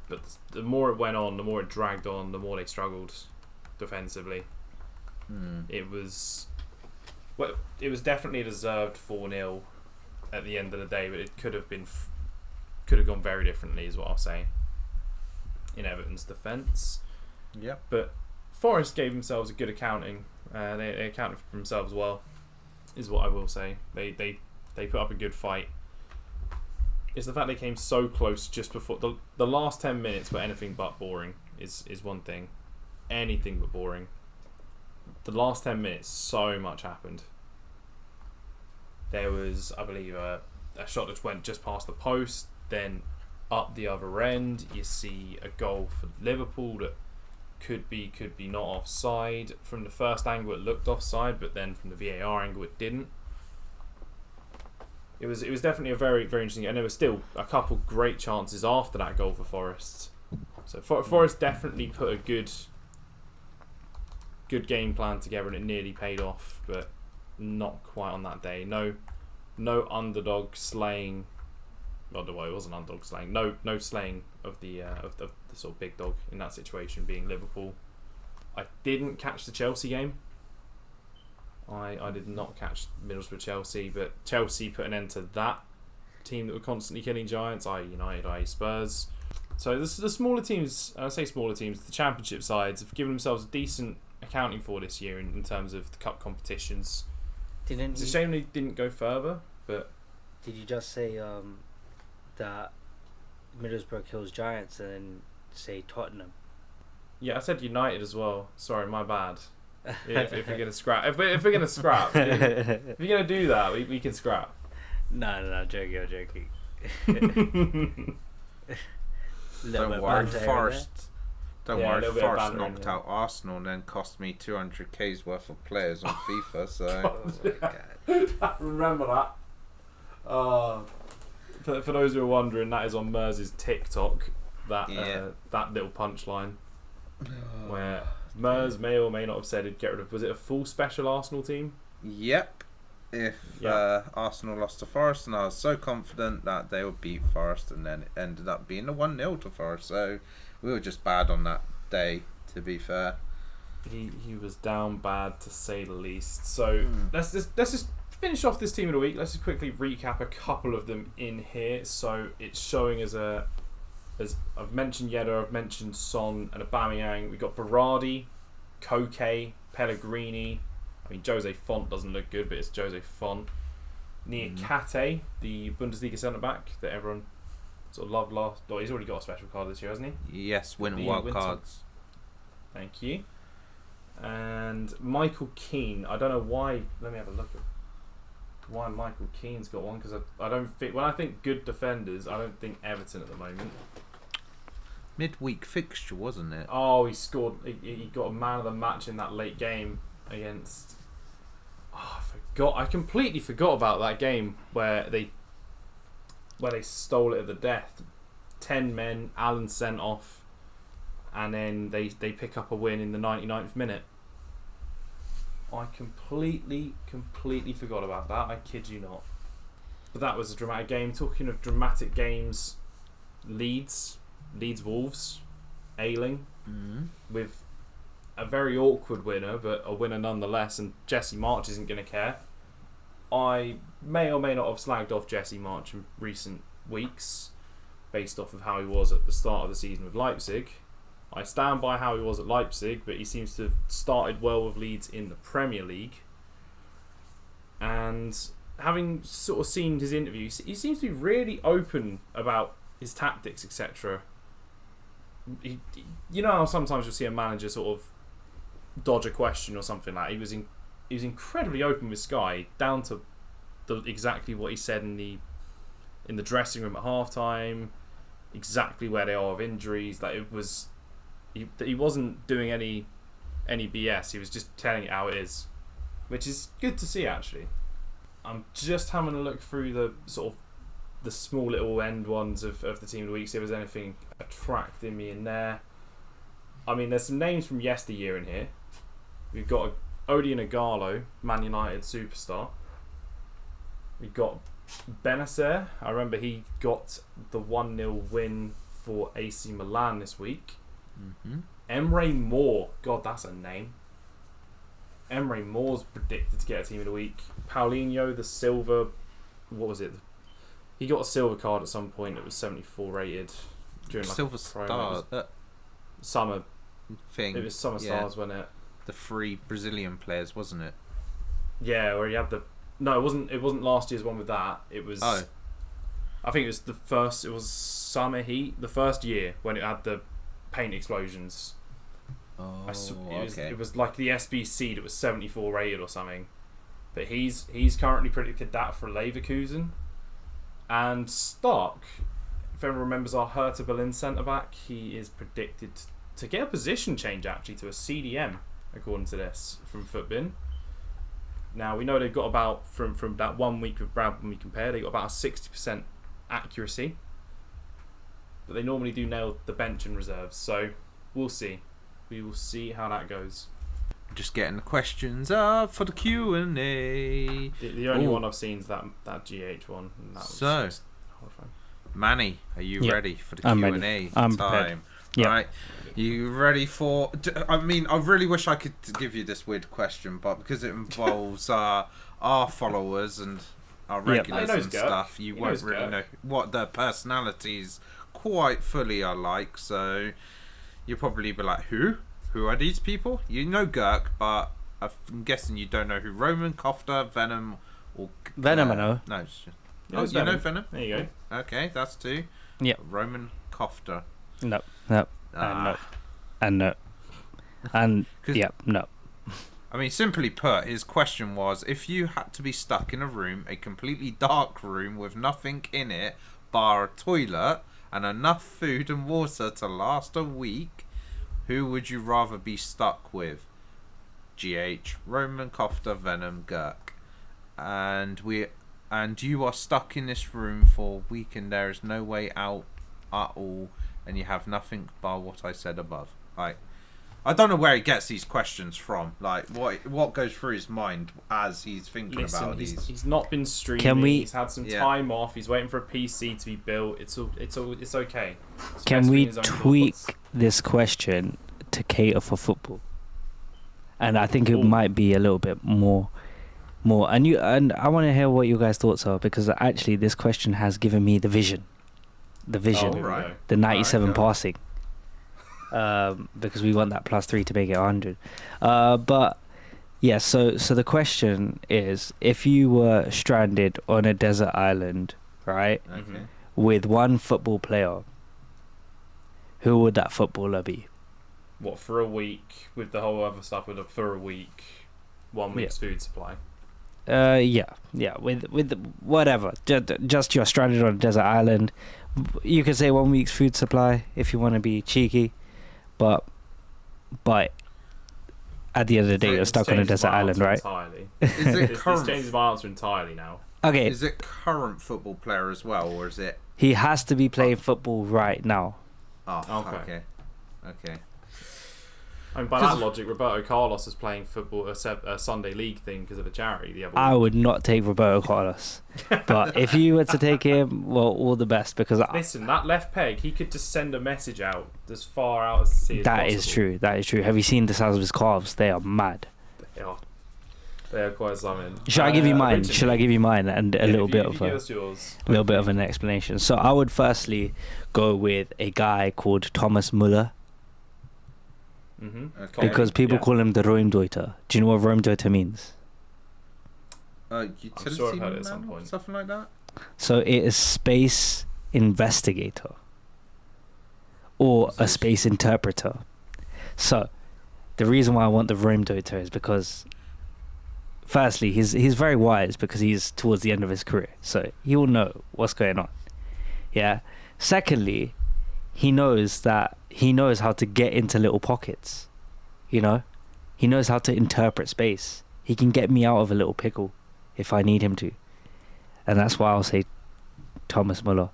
but the more it went on, the more it dragged on, the more they struggled defensively. It was definitely a deserved 4-0 at the end of the day, but it could have gone very differently, is what I'll say, in Everton's defence. Yep. But Forest gave themselves a good accounting. They accounted for themselves well, is what I will say. They put up a good fight. It's the fact they came so close just before the last 10 minutes were anything but boring is one thing. Anything but boring. The last 10 minutes, so much happened. There was, I believe, a shot that went just past the post, then up the other end. You see a goal for Liverpool that could be not offside. From the first angle, it looked offside, but then from the VAR angle, it didn't. It was definitely a very, very interesting, and there were still a couple great chances after that goal for Forest. So Forest definitely put a good game plan together, and it nearly paid off, but not quite on that day. No underdog slaying. Well, it wasn't underdog slaying. No slaying of the sort of big dog in that situation, being Liverpool. I didn't catch the Chelsea game. I did not catch Middlesbrough Chelsea, but Chelsea put an end to that team that were constantly killing giants, i.e. United, i.e. Spurs. So the smaller teams, I say smaller teams, the Championship sides have given themselves a decent accounting for this year in terms of the cup competitions. It's a shame they didn't go further, but... Did you just say that Middlesbrough kills giants and then say Tottenham? Yeah, I said United as well. Sorry, my bad. If we're gonna scrap, if we're gonna scrap, if you're gonna do that, we can scrap. No, joking. Don't worry, Forest knocked out Arsenal and then cost me 200k's worth of players on FIFA. So I remember that. For those who are wondering, that is on Mers's TikTok. That little punchline where Mers may or may not have said he'd get rid of. Was it a full special Arsenal team? Yep. Arsenal lost to Forest, and I was so confident that they would beat Forest, and then it ended up being a 1-0 to Forest. So we were just bad on that day, to be fair. He was down bad, to say the least. So let's just finish off this team of the week. Let's just quickly recap a couple of them in here. So it's showing as a as I've mentioned Yedder, I've mentioned Son and Aubameyang. We've got Berardi, Koke, Pellegrini. I mean, Jose Font doesn't look good, but it's Jose Font. Niakate, the Bundesliga centre-back that everyone sort of loved last... Oh, he's already got a special card this year, hasn't he? Yes, win wild cards. Thank you. And Michael Keane. I don't know why... Let me have a look at why Michael Keane's got one, because I don't think... When I think good defenders, I don't think Everton at the moment. Midweek fixture, wasn't it? Oh, he scored... He got a man of the match in that late game against... Oh, I forgot. I completely forgot about that game where they stole it at the death. 10 men, Allen sent off, and then they pick up a win in the 99th minute. I completely forgot about that. I kid you not. But that was a dramatic game. Talking of dramatic games, Leeds Wolves, Ayling, with a very awkward winner, but a winner nonetheless, and Jesse March isn't going to care. I may or may not have slagged off Jesse March in recent weeks, based off of how he was at the start of the season with Leipzig. I stand by how he was at Leipzig, but he seems to have started well with Leeds in the Premier League. And having sort of seen his interview, he seems to be really open about his tactics, etc. You know how sometimes you'll see a manager sort of dodge a question or something like that. He was incredibly open with Sky, down to exactly what he said in the dressing room at halftime, exactly where they are with injuries. Like it was, he wasn't doing any BS. He was just telling it how it is, which is good to see actually. I'm just having a look through the sort of the small little end ones of the team of the week, see if there's anything attracting me in there. I mean, there's some names from yesteryear in here. We've got Odion Ighalo, Man United superstar. We've got Benacer. I remember he got the 1-0 win for AC Milan this week. Emre Moore. God, that's a name. Emre Moore's predicted to get a team of the week. Paulinho, the silver... What was it? He got a silver card at some point. It was 74 rated. During like Silver Star. Summer Thing. It was Summer Stars, wasn't it? The 3 Brazilian players, wasn't it? Yeah, where he had the... No, it wasn't last year's one with that. It was... Oh. I think it was the first... It was Summer Heat. The first year when it had the paint explosions. Oh, it was like the SBC that was 74 rated or something. But he's currently predicted that for Leverkusen. And Stark, if everyone remembers our Hertha Berlin centre-back, he is predicted to get a position change actually to a CDM, according to this, from Footbin. Now, we know they've got about, from that 1 week with Brad when we compare, they got about a 60% accuracy. But they normally do nail the bench and reserves, so we'll see. We will see how that goes. Just getting the questions up for the Q&A. The only one I've seen is that GH one. And that was just horrifying. Manny, are you ready for the I'm Q&A ready. I'm time? Yep. Right. You ready for... I mean, I really wish I could give you this weird question, but because it involves our followers and our regulars and stuff, you won't really know what their personalities quite fully are like. So you'll probably be like, who? Who are these people? You know Gurk, but I'm guessing you don't know who Roman, Kofta, Venom, or... Venom, I know. No. You know Venom? There you go. Okay, that's 2. Yeah. Roman, Kofta. No. And no. I mean, simply put, his question was, if you had to be stuck in a room, a completely dark room with nothing in it, bar a toilet, and enough food and water to last a week, who would you rather be stuck with? GH, Roman, Kofta, Venom, Gurk. And you are stuck in this room for a week and there is no way out at all, and you have nothing bar what I said above. Like, I don't know where he gets these questions from. Like, what goes through his mind as he's thinking about these? He's not been streaming. He's had some time off. He's waiting for a PC to be built. It's okay. Can we tweak this question to cater for football? And I think it might be a little bit more. And I want to hear what you guys' thoughts are, because actually this question has given me the vision. the vision, Oh, right. the 97 Okay. passing, because we want that +3 to make it 100. But yeah, so the question is, if you were stranded on a desert island, right, Okay. with one football player, who would that footballer be? What, for a week with the whole other stuff? For a week, 1 week's food supply. Yeah, with whatever. Just you're stranded on a desert island. You could say 1 week's food supply if you want to be cheeky, but at the end of the day, you're stuck on a desert island, right? Entirely. Is it This current? changes my answer entirely now. Okay, Is it current football player as well, or is it? he has to be playing football right now. Oh, Okay. okay. I mean, by that logic, Roberto Carlos is playing football, a Sunday league thing because of a charity the other I week. would not take Roberto Carlos, but if you were to take him, well, all the best, because Listen, that left peg, he could just send a message out as far out as to see as that possible. is true. That is true. Have you seen the size of his calves? They are mad. They are quite something. Should I give you mine? Originally- Should I give you mine and a little bit if of you give a us yours. little bit of an explanation? So I would firstly go with a guy called Thomas Müller, Okay. because people call him the Raumdeuter. Do you know what Raumdeuter means? Utility sure I've heard it at man some or point. something like that. So it is space investigator or a space interpreter. So the reason why I want the Raumdeuter is because firstly, he's very wise because he's towards the end of his career, so he will know what's going on. Yeah. Secondly, he knows how to get into little pockets. You know, he knows how to interpret space. He can get me out of a little pickle if I need him to, and that's why I'll say Thomas Müller.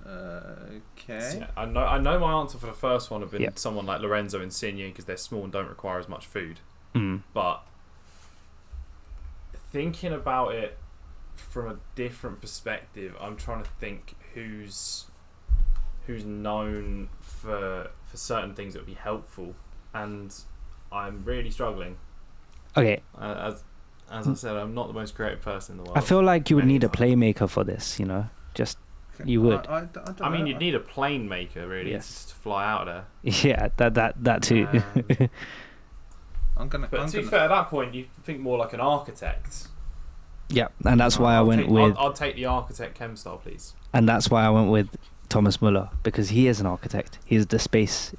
Okay. Yeah, I know my answer for the first one would have been Yep. someone like Lorenzo Insigne because they're small and don't require as much food. Mm. But thinking about it from a different perspective, I'm trying to think who's known for certain things that would be helpful, and I'm really struggling. Okay, As I said, I'm not the most creative person in the world. I feel like you would Many need a times. playmaker for this. You know, just you would. I don't I mean, know. you'd need a plane maker really Yes. to fly out of Yeah, that too. there. I'm gonna. But to be fair, at that point, you think more like an architect. Yeah, and that's why I went with, I'll take the architect chem style, please. and that's why I went with Thomas Müller, because he is an architect. He's the space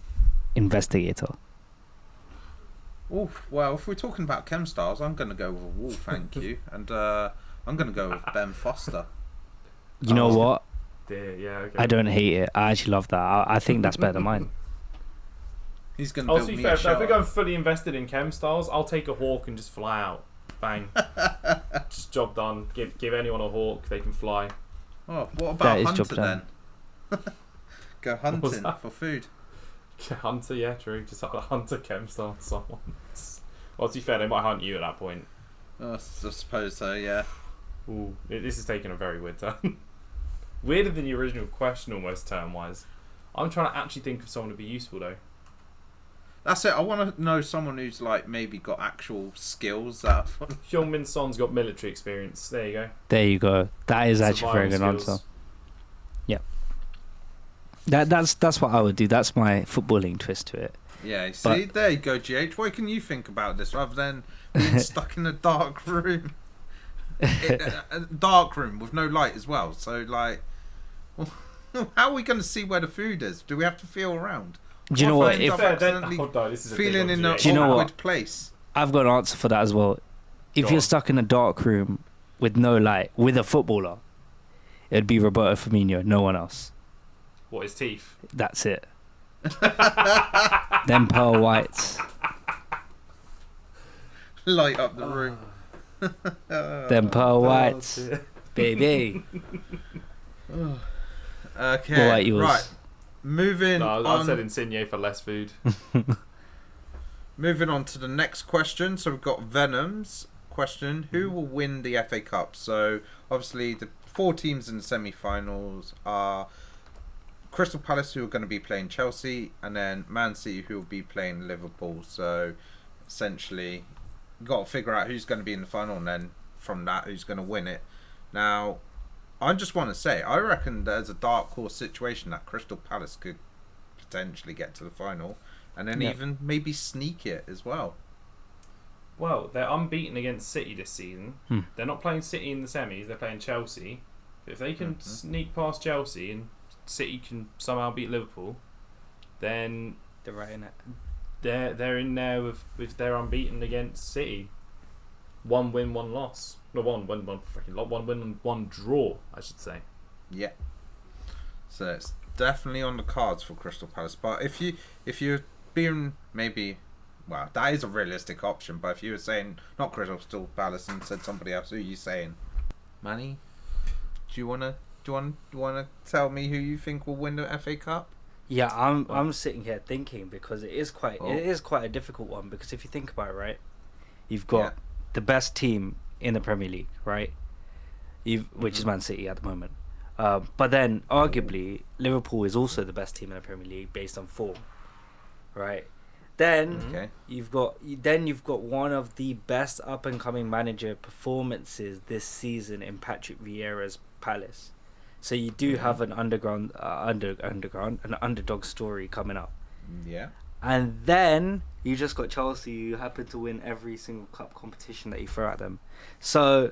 investigator. Oh well, if we're talking about chem stars, I'm gonna go with a wall, thank you, and I'm gonna go with Ben Foster. You know Oh. what? Dear, yeah, okay. I don't hate it. I actually love that. I think that's better than mine. He's gonna Oh, build to be me fair, a if we're shot. going fully invested in chem styles, I'll take a hawk and just fly out. Bang. Just job done. Give anyone a hawk, they can fly. Oh, what That about is Hunter job done. then? Go hunting that? for food. Hunter, yeah, true. Just have a hunter chem style on someone. Well, to be fair, they might hunt you at that point. Oh, I suppose so. Yeah. Ooh, this is taking a very weird turn. Weirder than the original question, almost term-wise. I'm trying to actually think of someone to be useful, though. That's it. I want to know someone who's like maybe got actual skills that. Hyung-Min Son's got military experience. There you go. There you go. That is actually a very good Survival answer. skills. That's what I would do. That's my footballing twist to it. Yeah. See, there you go, GH. What can you think about this rather than being stuck in a dark room? A dark room with no light as well. So like, how are we going to see where the food is? Do we have to feel around? Do you know what? If If I've Fair, then- accidentally oh, no, this is a big feeling one, in an GH. Do you know what? awkward place. I've got an answer for that as well. If Go you're on. stuck in a dark room with no light, with a footballer, it'd be Roberto Firmino, no one else. What, his teeth? That's it. Them pearl whites. Light up the room. Them pearl whites. Oh, dear. Baby. Okay. What about yours? Right. Moving No, I on. said Insigne for less food. Moving on to the next question. So we've got Venom's question. Who will win the FA Cup? So obviously the 4 teams in the semi-finals are Crystal Palace, who are going to be playing Chelsea, and then Man City, who will be playing Liverpool. So essentially, you've got to figure out who's going to be in the final, and then from that, who's going to win it. Now, I just want to say, I reckon there's a dark horse situation that Crystal Palace could potentially get to the final, and then even maybe sneak it as well. Well, they're unbeaten against City this season. They're not playing City in the semis, they're playing Chelsea. If they can sneak past Chelsea and City can somehow beat Liverpool, then They're right in it. they're in there if they're unbeaten against City. 1 win, 1 loss. No, one win, and 1 draw, I should say. Yeah. So it's definitely on the cards for Crystal Palace. But if you're being maybe, well, that is a realistic option. But if you were saying not Crystal Palace and said somebody else, who are you saying? Manny, do you wanna tell me who you think will win the FA Cup? Yeah, I'm sitting here thinking because it is quite a difficult one, because if you think about it, right, you've got the best team in the Premier League, right? Which is Man City at the moment. But then arguably Liverpool is also the best team in the Premier League based on form, right? Then you've got one of the best up and coming manager performances this season in Patrick Vieira's Palace. So you do have an underdog story coming up. Yeah. And then you just got Chelsea, who happen to win every single cup competition that you throw at them. So,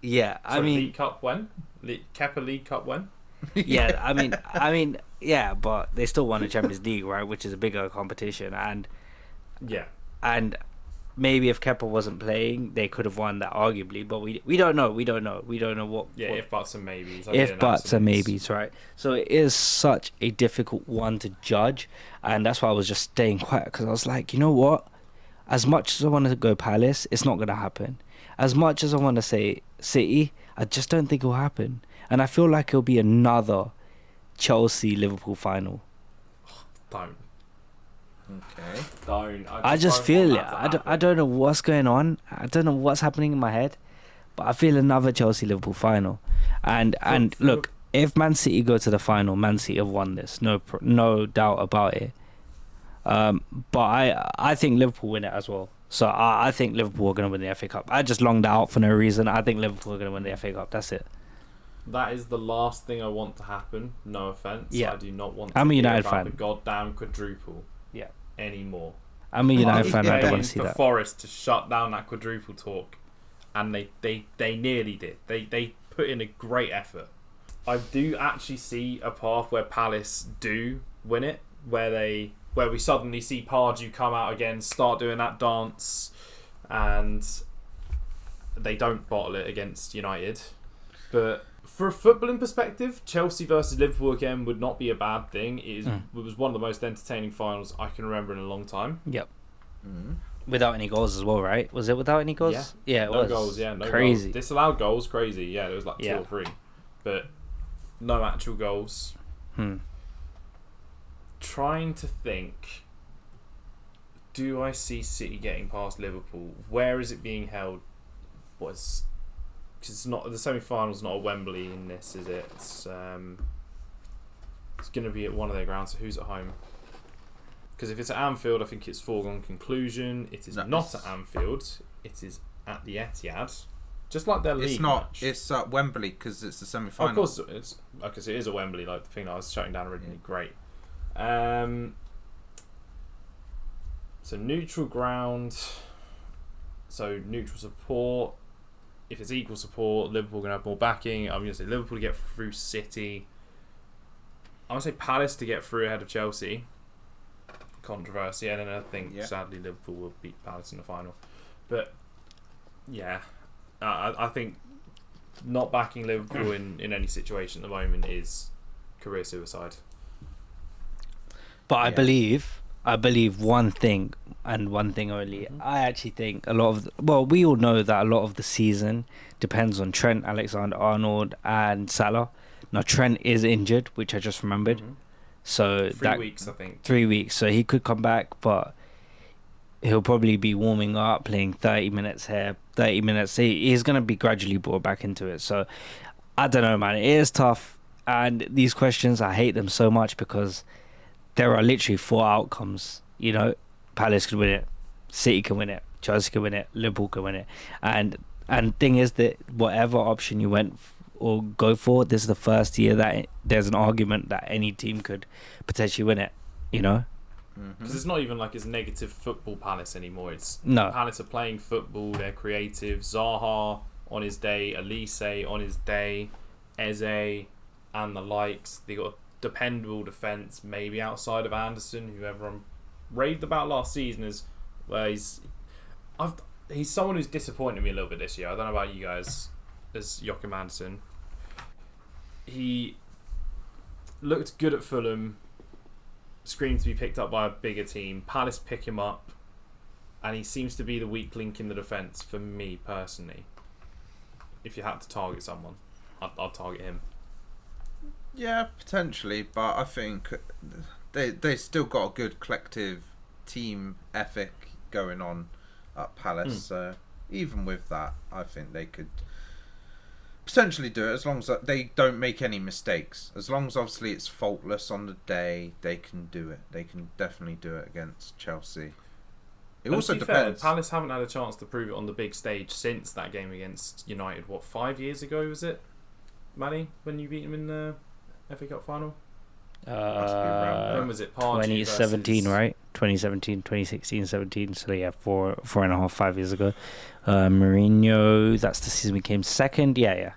yeah, I mean, League Cup when? Kepa League Cup when? Yeah, I mean, yeah, but they still won the Champions League, right? Which is a bigger competition, and maybe if Kepa wasn't playing, they could have won that arguably, but we don't know. We don't know what. Yeah, if buts and maybes. If buts and maybes, right? So it is such a difficult one to judge, and that's why I was just staying quiet, because I was like, you know what? As much as I want to go Palace, it's not going to happen. As much as I want to say City, I just don't think it'll happen. And I feel like it'll be another Chelsea-Liverpool final. Don't. Okay. Don't. I just feel it. I don't know what's going on. I don't know what's happening in my head. But I feel another Chelsea-Liverpool final. And look, if Man City go to the final, Man City have won this. No doubt about it. But I think Liverpool win it as well. So I think Liverpool are going to win the FA Cup. I just longed out for no reason. I think Liverpool are going to win the FA Cup. That's it. That is the last thing I want to happen. No offense. Yeah. I do not want to I'm a hear United about fan. the goddamn quadruple. Yeah. Anymore. I'm a United fan. I don't want to see for that. Forest to shut down that quadruple talk, and they nearly did. They put in a great effort. I do actually see a path where Palace do win it, where we suddenly see Pardew come out again, start doing that dance, and they don't bottle it against United. But for a footballing perspective, Chelsea versus Liverpool again would not be a bad thing. It was one of the most entertaining finals I can remember in a long time. Yep. Without any goals as well, right? Was it without any goals? Yeah, it no was. Goals. Yeah, no crazy. Goals. Disallowed goals, crazy. Yeah, there was like 2 or 3, but no actual goals. Trying to think. Do I see City getting past Liverpool? Where is it being held? Because it's not, the semi-final's not at Wembley in this, is it? It's going to be at one of their grounds. So who's at home? Because if it's at Anfield, I think it's foregone conclusion. It is not at Anfield. It is at the Etihad. Just like their league match. It's at Wembley because it's the semi-final. Of course, it is at Wembley. Like the thing that I was shutting down originally. Great. So neutral ground. So neutral support. If it's equal support, Liverpool are going to have more backing. I'm going to say Liverpool to get through City. I'm going to say Palace to get through ahead of Chelsea. Controversy. And then I think, sadly, Liverpool will beat Palace in the final. But, yeah. I think not backing Liverpool in any situation at the moment is career suicide. But I believe one thing, and one thing only. I actually think we all know that a lot of the season depends on Trent Alexander-Arnold and Salah. Now Trent is injured, which I just remembered. So 3 weeks, I think. 3 weeks, so he could come back, but he'll probably be warming up, playing 30 minutes here, 30 minutes. He's going to be gradually brought back into it. So I don't know, man. It is tough, and these questions, I hate them so much because there are literally 4 outcomes. Palace could win it, City can win it, Chelsea can win it, Liverpool can win it, and thing is that whatever option you went or go for. This is the first year that there's an argument that any team could potentially win it. You know. Because it's not even like it's negative football Palace anymore. It's No. Palace are playing football. They're creative. Zaha on his day, Elise on his day, Eze and the likes. They got a dependable defence, maybe outside of Anderson, who everyone raved about last season. He's someone who's disappointed me a little bit this year. I don't know about you guys, as Joachim Anderson. He looked good at Fulham. Screamed to be picked up by a bigger team. Palace pick him up, and he seems to be the weak link in the defence for me personally. If you had to target someone, I'd target him. Yeah, potentially, but I think they still got a good collective team ethic going on at Palace. So even with that, I think they could potentially do it as long as they don't make any mistakes. As long as obviously it's faultless on the day, they can do it. They can definitely do it against Chelsea. It also depends. Fair, Palace haven't had a chance to prove it on the big stage since that game against United. What, 5 years ago was it, Manny, when you beat them in the FA Cup final? When was it? 2017, right? 2017, 2016, 17. So yeah, 4.5 years ago. Mourinho, that's the season we came second. Yeah.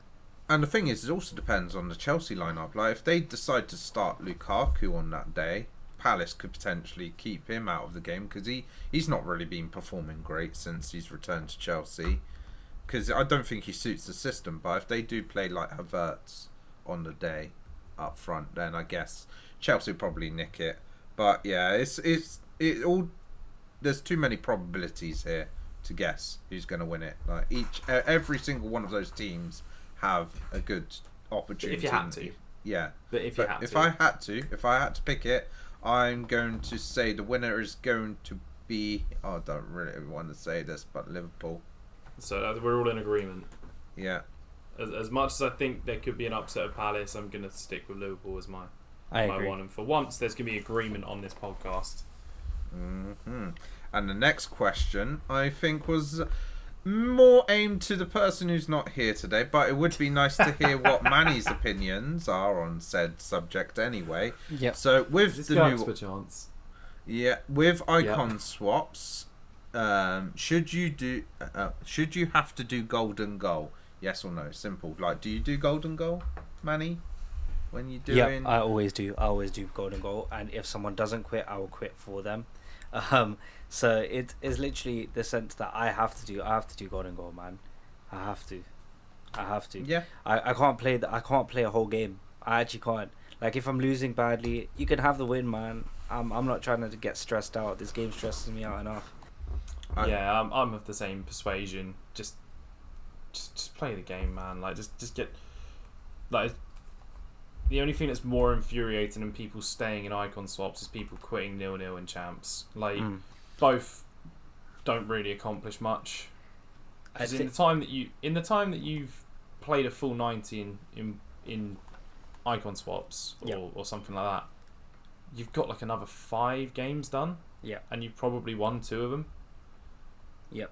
And the thing is, it also depends on the Chelsea lineup. Like, if they decide to start Lukaku on that day, Palace could potentially keep him out of the game because he's not really been performing great since he's returned to Chelsea. Because I don't think he suits the system. But if they do play like Havertz on the day up front, then I guess Chelsea will probably nick it. But yeah, it all. There's too many probabilities here to guess who's going to win it. Like every single one of those teams have a good opportunity. If you had to. Yeah. But if I had to pick it, I'm going to say the winner is going to be... I don't really want to say this, but Liverpool. So we're all in agreement. Yeah. As much as I think there could be an upset of Palace, I'm going to stick with Liverpool as my agree. one. And for once, there's going to be agreement on this podcast. Mm-hmm. And the next question, I think, was more aimed to the person who's not here today, but it would be nice to hear what Manny's opinions are on said subject anyway. Yep. So with This the counts new... for chance. Yeah, with icon swaps, should you have to do golden goal? Yes or no? Simple. Like, do you do golden goal, Manny? When you doing? Yeah, I always do. I always do golden goal, and if someone doesn't quit, I will quit for them. So it is literally the sense that I have to do golden goal, man. I have to. Yeah. I can't play I can't play a whole game. I actually can't. Like, if I'm losing badly, you can have the win, man. I'm not trying to get stressed out. This game stresses me out enough. Yeah, I'm of the same persuasion. Just play the game, man. Like, just get... Like, the only thing that's more infuriating than people staying in icon swaps is people quitting 0-0 in champs. Like, both don't really accomplish much. Because in the time that you've played a full 90 in icon swaps or something like that, you've got like another 5 games done. Yeah. And you've probably won 2 of them. Yep.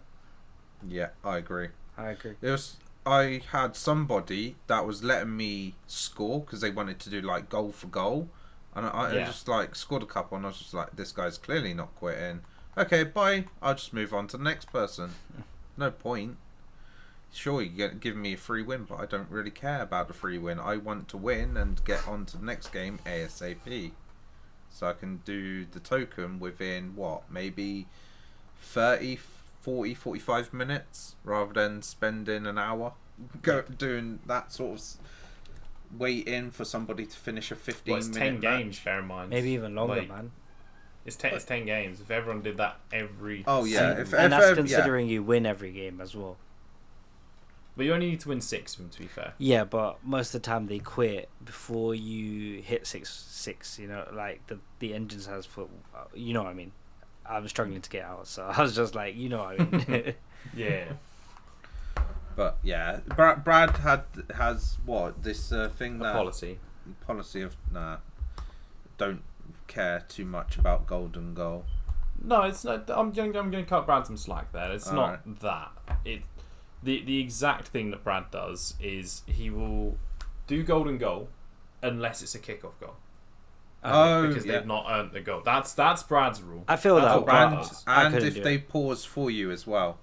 Yeah, I agree. I had somebody that was letting me score because they wanted to do like goal for goal, and I just like scored a couple, and I was just like, this guy's clearly not quitting. Okay, bye. I'll just move on to the next person. No point. Sure, you give me a free win, but I don't really care about the free win. I want to win and get on to the next game ASAP. So I can do the token within, maybe 30, 40, 45 minutes, rather than spending an hour doing that sort of waiting for somebody to finish a 15-minute it's 10 match. games, bear in mind. maybe even longer, Like, man. It's 10 games. If everyone did that every... Oh, yeah. And that's considering you win every game as well. But you only need to win 6 of them, to be fair. Yeah, but most of the time they quit before you hit 6. You know, like the engines has put. You know what I mean? I'm struggling to get out, so I was just like, you know what I mean? Yeah. But yeah, Brad has what this thing that policy of don't care too much about golden goal. No, it's not. I'm going to cut Brad some slack there. It's not right. that. the exact thing that Brad does is he will do golden goal unless it's a kickoff goal. Because they've not earned the goal. That's Brad's rule. I feel That's that. what Brad does. And if they pause for you as well.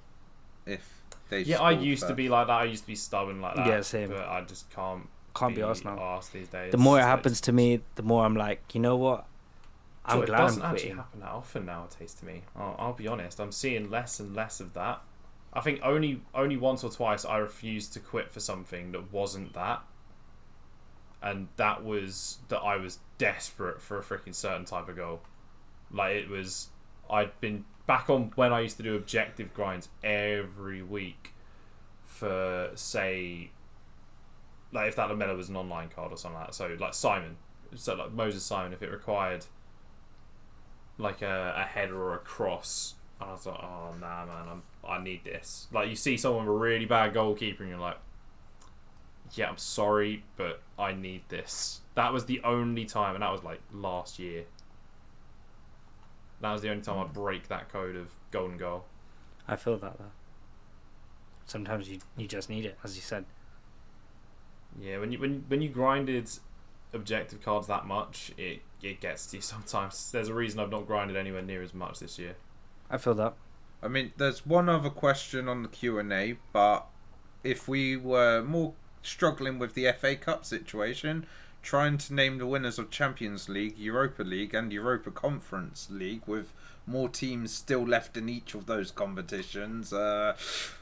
If they I used to be like that. I used to be stubborn like that. Yeah, same. But I just can't be arsed now. Arsed these days. The more it happens to me, the more I'm like, you know what? I'm glad it doesn't I'm actually quitting. happen that often nowadays to me. I'll be honest. I'm seeing less and less of that. I think only once or twice I refused to quit for something that wasn't that. And that was that I was desperate for a freaking certain type of goal. Like it was, I'd been back on when I used to do objective grinds every week for, say, like if that Lamella was an online card or something like that. So like Simon, so like Moses Simon, if it required like a header or a cross, and I was like, oh nah man, I need this. Like you see someone with a really bad goalkeeper and you're like, yeah, I'm sorry, but I need this. That was the only time, and that was like last year. That was the only time I'd break that code of golden goal. I feel that though. Sometimes you just need it, as you said. Yeah, when you grinded objective cards that much, it gets to you sometimes. There's a reason I've not grinded anywhere near as much this year. I feel that. I mean, there's one other question on the Q&A, but if we were more struggling with the FA Cup situation, trying to name the winners of Champions League, Europa League and Europa Conference League with more teams still left in each of those competitions,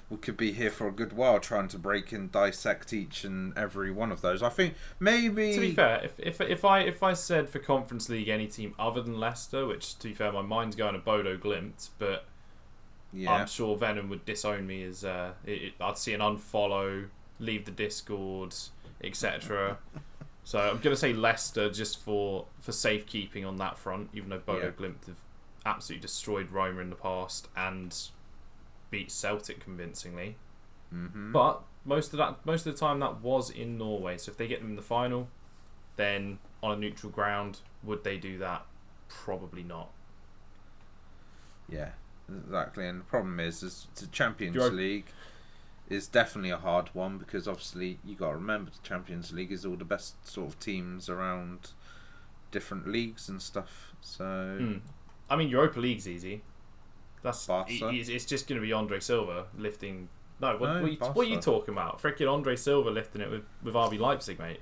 we could be here for a good while trying to break and dissect each and every one of those. I think maybe, to be fair, if I said for Conference League any team other than Leicester, which to be fair my mind's going to Bodo Glimt, but yeah, I'm sure Venom would disown me as I'd see an unfollow, leave the Discord, etc. So I'm going to say Leicester just for safekeeping on that front, even though Bodo Glimt have absolutely destroyed Roma in the past and beat Celtic convincingly. Mm-hmm. But most of the time that was in Norway. So if they get them in the final, then on a neutral ground, would they do that? Probably not. Yeah, exactly. And the problem is the Champions League is definitely a hard one because obviously you got to remember the Champions League is all the best sort of teams around different leagues and stuff. So I mean, Europa League's easy. That's Barca. It's just going to be Andre Silva lifting. No, what are you talking about? Freaking Andre Silva lifting it with RB Leipzig, mate.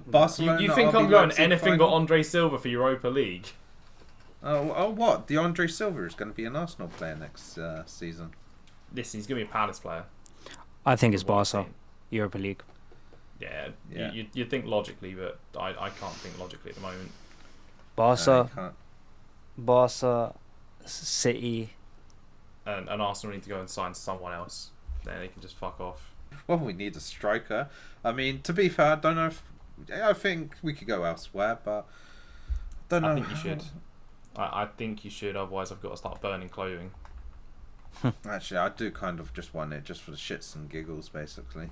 Barcelona. You think RB I'm going Leipzig anything final? but Andre Silva for Europa League? Oh, what? The Andre Silva is going to be an Arsenal player next season. Listen, he's going to be a Palace player. I think it's Barca, Europa League. Yeah. You'd think logically, but I can't think logically at the moment. Barca, City, and Arsenal need to go and sign someone else. Then they can just fuck off. Well, we need a striker. I mean, to be fair, I don't know if... I think we could go elsewhere, but... I think you should. I think you should, otherwise I've got to start burning clothing. Actually, I do kind of just want it just for the shits and giggles, basically.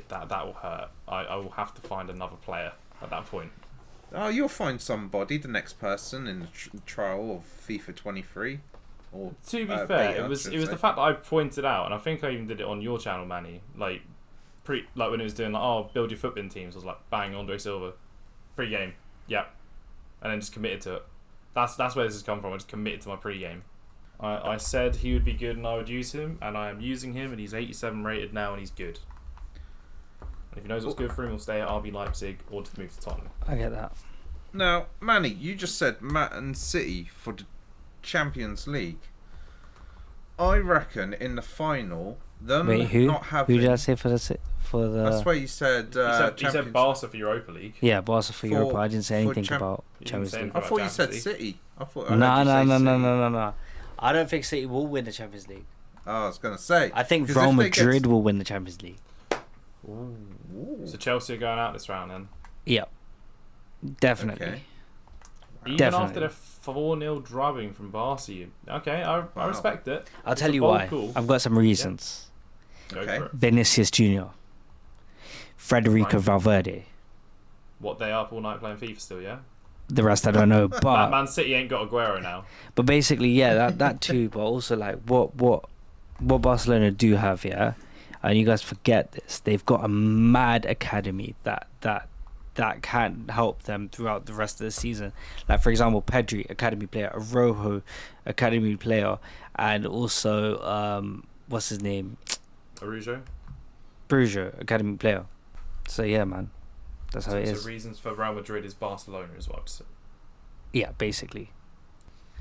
That will hurt. I will have to find another player at that point. Oh, you'll find somebody, the next person in the trial of FIFA 23. Or, to be fair, beta, it was the fact that I pointed out, and I think I even did it on your channel, Manny. Like when it was doing build your footbin teams, I was like, bang, Andre Silva, pre-game, yep, and then just committed to it. That's where this has come from. I just committed to my pre-game. I said he would be good and I would use him, and I am using him, and he's 87 rated now, and he's good. And if he knows what's good for him, he'll stay at RB Leipzig or just move to Tottenham. I get that. Now, Manny, you just said Man City for the Champions League. I reckon in the final, them not having... Who did I say for the... That's why you said... you said Barca for Europa League. Yeah, Barca for Europa. I didn't say anything about Champions League. I thought you said City. No. I don't think City will win the Champions League. Oh, I was going to say. I think Real Madrid will win the Champions League. Ooh. So Chelsea are going out this round then? Yep. Definitely. Okay. Even after the 4-0 drubbing from Barca. Okay, I respect it. I'll tell you why. Cool. I've got some reasons. Yeah. Go for it. Vinicius Jr. Federico Valverde. What, they up all night playing FIFA still, yeah? The rest I don't know, but... Man City ain't got Aguero now. But basically, yeah, that too, but also like what what Barcelona do have, yeah, and you guys forget this, they've got a mad academy that can help them throughout the rest of the season. Like, for example, Pedri, academy player, Rojo, academy player, and also what's his name, Arujo. Brujo, academy player. So yeah, man, that's how it is. So reasons for Real Madrid is Barcelona as well. So Yeah, basically.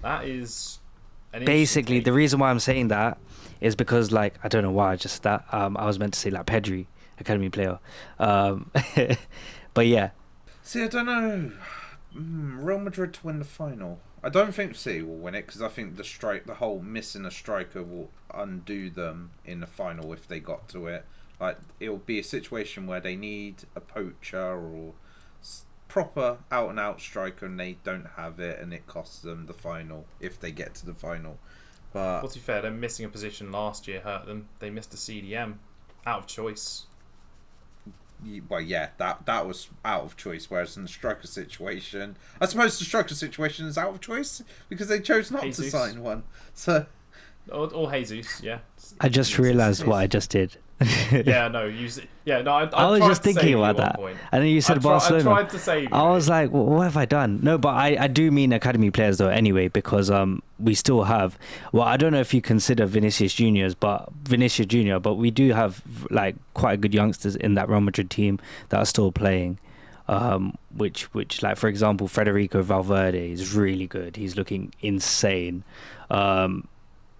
that is Basically, the reason why I'm saying that is because, like, I don't know why I just that I was meant to say like Pedri, academy player, but yeah. See, I don't know. Real Madrid to win the final. I don't think City will win it because I think the whole missing a striker will undo them in the final if they got to it. Like, it'll be a situation where they need a poacher or proper out and out striker and they don't have it, and it costs them the final if they get to the final. But well, to be fair, them missing a position last year hurt them. They missed a CDM out of choice. well, yeah, that was out of choice. Whereas in the striker situation, I suppose the striker situation is out of choice because they chose not to sign one. So, or Jesus, yeah. I just realised what I just did. Yeah, no, I was just thinking about that, and then you said Barcelona. I tried to save you. I was like, what have I done? No, but I do mean academy players though anyway, because we still have, well, I don't know if you consider Vinicius Junior, but we do have like quite good youngsters in that Real Madrid team that are still playing, which like, for example, Federico Valverde is really good. He's looking insane.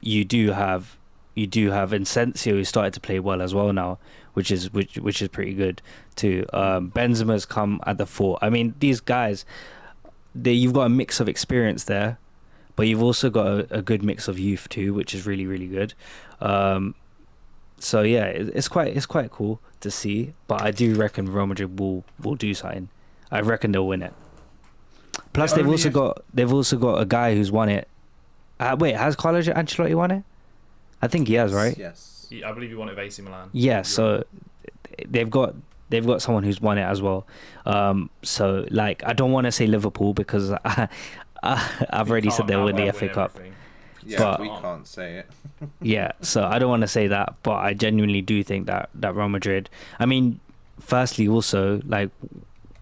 You do have Incensio, who started to play well as well now, which is pretty good too. Benzema's come at the fore. I mean, these guys, you've got a mix of experience there, but you've also got a good mix of youth too, which is really, really good. So yeah, it's quite cool to see. But I do reckon Real Madrid will do something. I reckon they'll win it. Plus, they've also got a guy who's won it. Wait, has Carlo Ancelotti won it? I think he has, right? Yes. I believe he won it with AC Milan. Yeah, so they've got someone who's won it as well. So like, I don't want to say Liverpool because I've already said they'll win the FA Cup. Yeah, but we can't say it. Yeah, so I don't want to say that, but I genuinely do think that Real Madrid. I mean, firstly, also, like,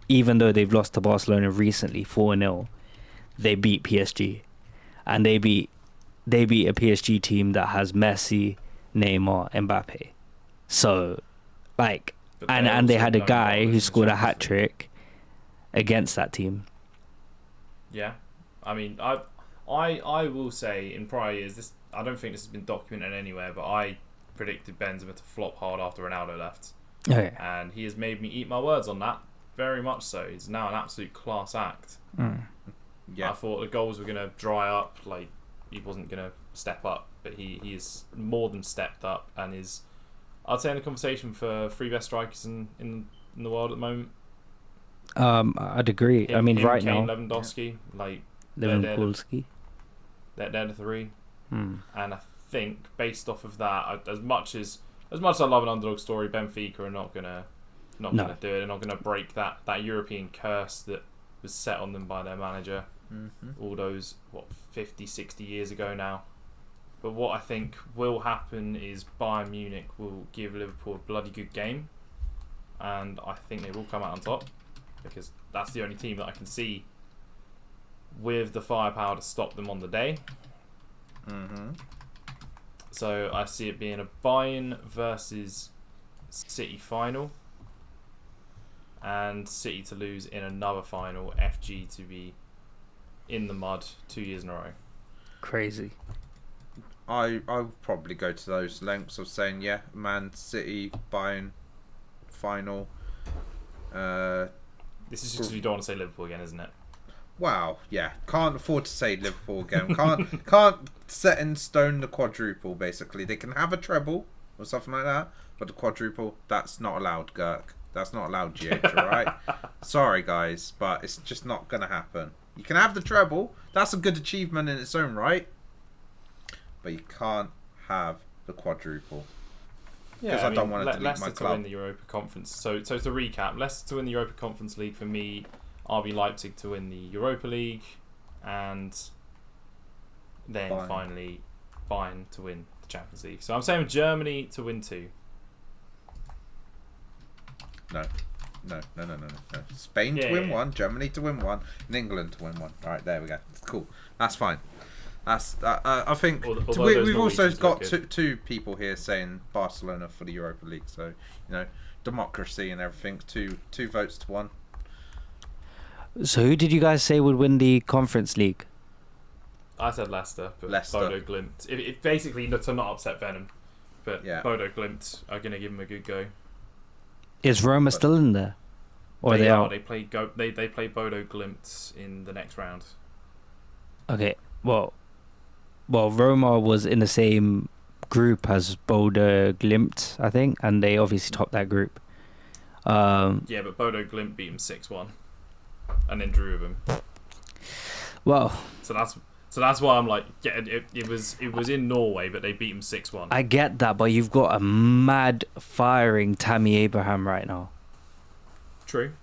even though they've lost to Barcelona recently 4-0, they beat PSG, and they beat a PSG team that has Messi, Neymar, Mbappe. So, like, and they had a guy who scored a hat trick against that team. Yeah, I mean, I will say in prior years, I don't think this has been documented anywhere, but I predicted Benzema to flop hard after Ronaldo left. Okay. And he has made me eat my words on that, very much so. He's now an absolute class act. Yeah. I thought the goals were going to dry up, like, he wasn't going to step up, but he is more than stepped up and is, I'd say, in the conversation for three best strikers in the world at the moment. I'd agree. I mean, right Kane, now, Lewandowski, like, Lewandowski. They're the three. Hmm. And I think based off of that, as much as I love an underdog story, Benfica are not gonna do it. They're not gonna break that European curse that was set on them by their manager. All those 50, 60 years ago now. But what I think will happen is Bayern Munich will give Liverpool a bloody good game, and I think they will come out on top because that's the only team that I can see with the firepower to stop them on the day. So I see it being a Bayern versus City final, and City to lose in another final, FG to be in the mud 2 years in a row. Crazy. I would probably go to those lengths of saying, yeah, Man City, Bayern final. This is just because you don't want to say Liverpool again, isn't it? Wow, yeah, can't afford to say Liverpool again. Can't set in stone the quadruple. Basically, they can have a treble or something like that, but the quadruple, that's not allowed, Girk. That's not allowed, GH. Alright, sorry guys, but it's just not gonna happen. You can have the treble. That's a good achievement in its own right, but you can't have the quadruple. Yeah, I don't want to delete Leicester my to club. win the Europa Conference. So to recap, Leicester to win the Europa Conference League for me, RB Leipzig to win the Europa League, and then finally Bayern to win the Champions League. So I'm saying Germany to win 2. No. Spain to win 1, Germany to win 1, and England to win 1. All right, there we go. Cool. That's fine. That's I think we've also got two people here saying Barcelona for the Europa League. So democracy and everything. Two votes to 1. So who did you guys say would win the Conference League? I said Leicester, but Leicester. Bodo Glimt. If basically to not upset Venom, but Yeah. Bodo Glimt are going to give him a good go. Is Roma still in there? Or They are are. they out? They play Bodo Glimt in the next round. Okay, well, Roma was in the same group as Bodo Glimt, I think, and they obviously topped that group. Yeah, but Bodo Glimt beat him 6-1, and then drew with him. Well, So that's why I'm like, yeah, it was in Norway, but they beat him 6-1. I get that, but you've got a mad firing Tammy Abraham right now, True.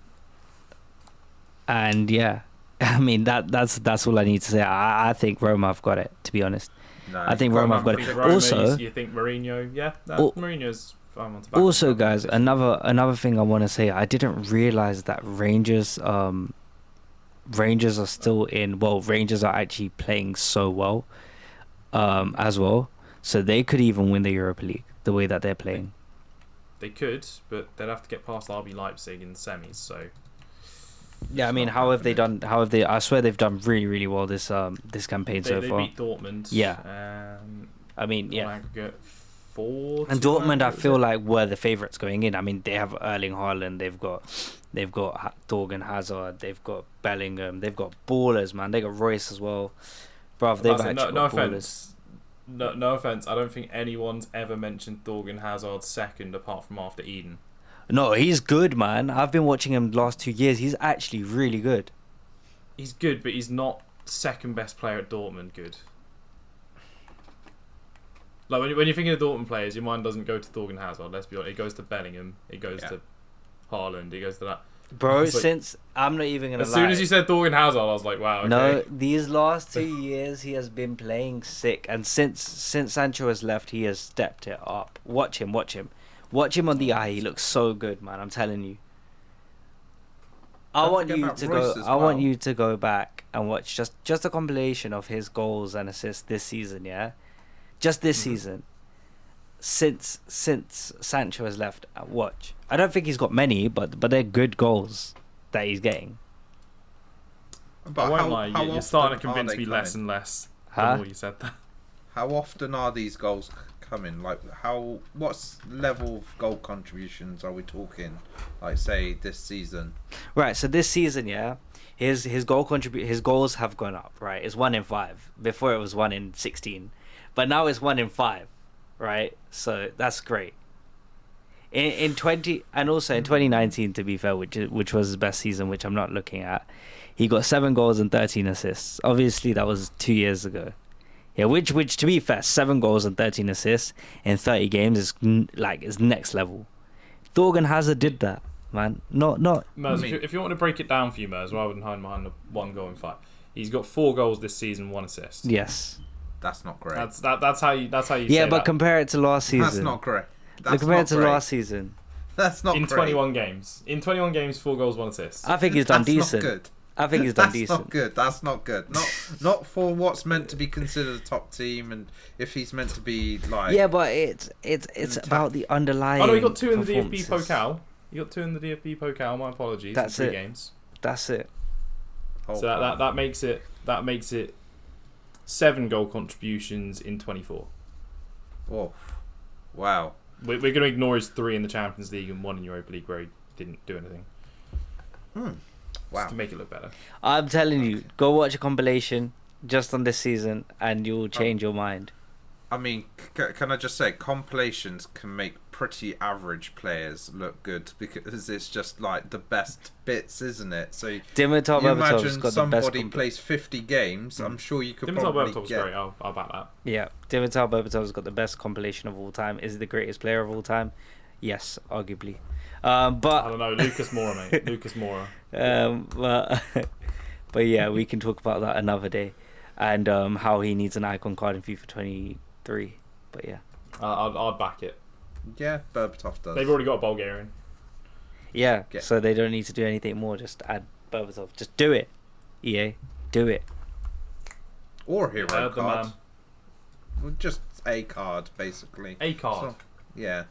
and yeah, I mean that's all I need to say. I think Roma have got it, to be honest. No, I think Roma have got it. Roma, Also, you think Mourinho? Yeah, Mourinho's fine on to back. Also, guys, another thing I want to say, I didn't realize that Rangers are still in. Well, Rangers are actually playing so well, as well. So they could even win the Europa League the way that they're playing. They could, but they'd have to get past RB Leipzig in the semis. So Yeah, I mean, how have they done? How have they? I swear they've done really, really well this campaign so they far. beat Dortmund. Yeah. I mean, yeah. On aggregate 4. And Dortmund, I feel like were the favourites going in. I mean, they have Erling Haaland, they've got Thorgan Hazard, they've got Bellingham, they've got ballers, man. They got Royce as well, bruv. They've actually got no ballers. offense. No offense. I don't think anyone's ever mentioned Thorgan Hazard second apart from after Eden. No, he's good, man. I've been watching him the last 2 years. He's actually really good. He's good, but he's not second best player at Dortmund good. Like when you're thinking of Dortmund players, your mind doesn't go to Thorgan Hazard. Let's be honest. It goes to Bellingham. It goes to Haaland. It goes to that. Bro, like, since I'm not even gonna as lie. soon as you said Thorgan Hazard, I was like, wow. Okay. No, these last 2 years he has been playing sick, and since Sancho has left, he has stepped it up. Watch him on the eye. He looks so good, man. I'm telling you. I want you to go back and watch just a compilation of his goals and assists this season. Yeah, just this season. Since Sancho has left, watch. I don't think he's got many, but they're good goals that he's getting. But I won't lie, you're starting to convince me less and less the more you said that. How often are these goals coming? Like, what level of goal contributions are we talking? Like, say this season. Right. So this season, yeah, his goals have gone up. Right, it's 1 in 5. Before it was 1 in 16, but now it's 1 in 5. Right, so that's great. In 2019, to be fair, which was his best season, which I'm not looking at, he got 7 goals and 13 assists. Obviously, that was 2 years ago. Yeah, which to be fair, 7 goals and 13 assists in 30 games is next level. Thorgan Hazard did that, man. Not. Mers, if you want to break it down for you, Mers, rather than hiding behind the 1 goal in 5, he's got 4 goals this season, 1 assist. Yes. That's not great. That's how you. Yeah, say but that. compare it to last season. That's not great. Compare it to last season. That's not in great. 21 games. In 21 games, 4 goals, 1 assist. I think he's done decent. Not good. I think he's done That's decent. not good. That's not good. Not for what's meant to be considered a top team, and if he's meant to be like. Yeah, but it's about the underlying. Oh no, he got 2 in the DFB performances. Pokal. He got 2 in the DFB Pokal. My apologies. That's in 3 it. games. That's it. So that makes it 7 goal contributions in 24. Oh, wow. We're going to ignore his 3 in the Champions League and 1 in Europa League where he didn't do anything. Wow. Just to make it look better. I'm telling you, go watch a compilation just on this season, and you'll change your mind. I mean, can I just say, compilations can make pretty average players look good because it's just like the best bits, isn't it? So Dimitar you Berbatov's imagine got the best. somebody plays 50 games, I'm sure you could Dimitar probably Berbatov's get. great. I'll back that. Yeah, Dimitar Berbatov's got the best compilation of all time. Is he the greatest player of all time? Yes, arguably. But I don't know, Lucas Moura, mate. Lucas Moura. but yeah, we can talk about that another day, and how he needs an icon card in FIFA 23. But yeah. I'd back it. Yeah, Berbatov does. They've already got a Bulgarian. Yeah, Yeah. so they don't need to do anything more. Just add Berbatov. Just do it. EA, do it. Or a hero Heard the card. man. Well, just a card, basically. A card. So, yeah.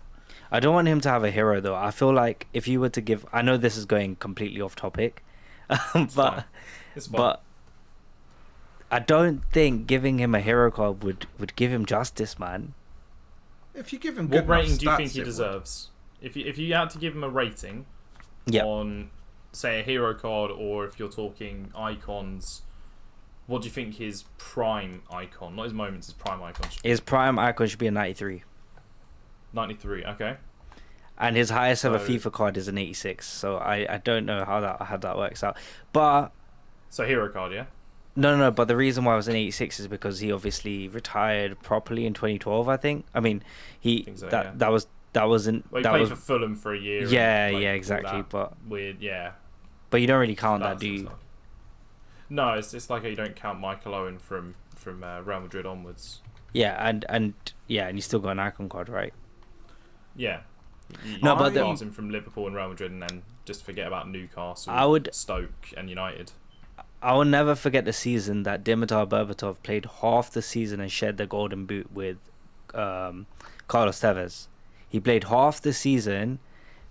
I don't want him to have a hero though. I feel like if you were to give, I know this is going completely off topic, It's but fine. It's fine. but I don't think giving him a hero card would give him justice, man. If you give him good What rating enough do you stats, think he it would. deserves? If you had to give him a rating Yeah. on, say, a hero card, or if you're talking icons, what do you think his prime icon, not his moments, his prime icon should be? His prime icon should be a 93, 93, okay. and his highest ever So- FIFA card is an 86. So I don't know how that works out, but. So hero card, yeah? No, but the reason why I was an 86 is because he obviously retired properly in 2012, I think. I mean, I think so, yeah. that wasn't Well, he that played was for Fulham for a year. yeah, and, like, yeah, all exactly. that But weird, yeah. you don't really count that, That's do the you? stuff. No, it's like how you don't count Michael Owen from Real Madrid onwards. Yeah, and you still got an icon card, right? Yeah. You No, but the- pass him from Liverpool and Real Madrid, and then just forget about Newcastle, I would- Stoke, and United. I will never forget the season that Dimitar Berbatov played half the season and shared the golden boot with Carlos Tevez. He played half the season,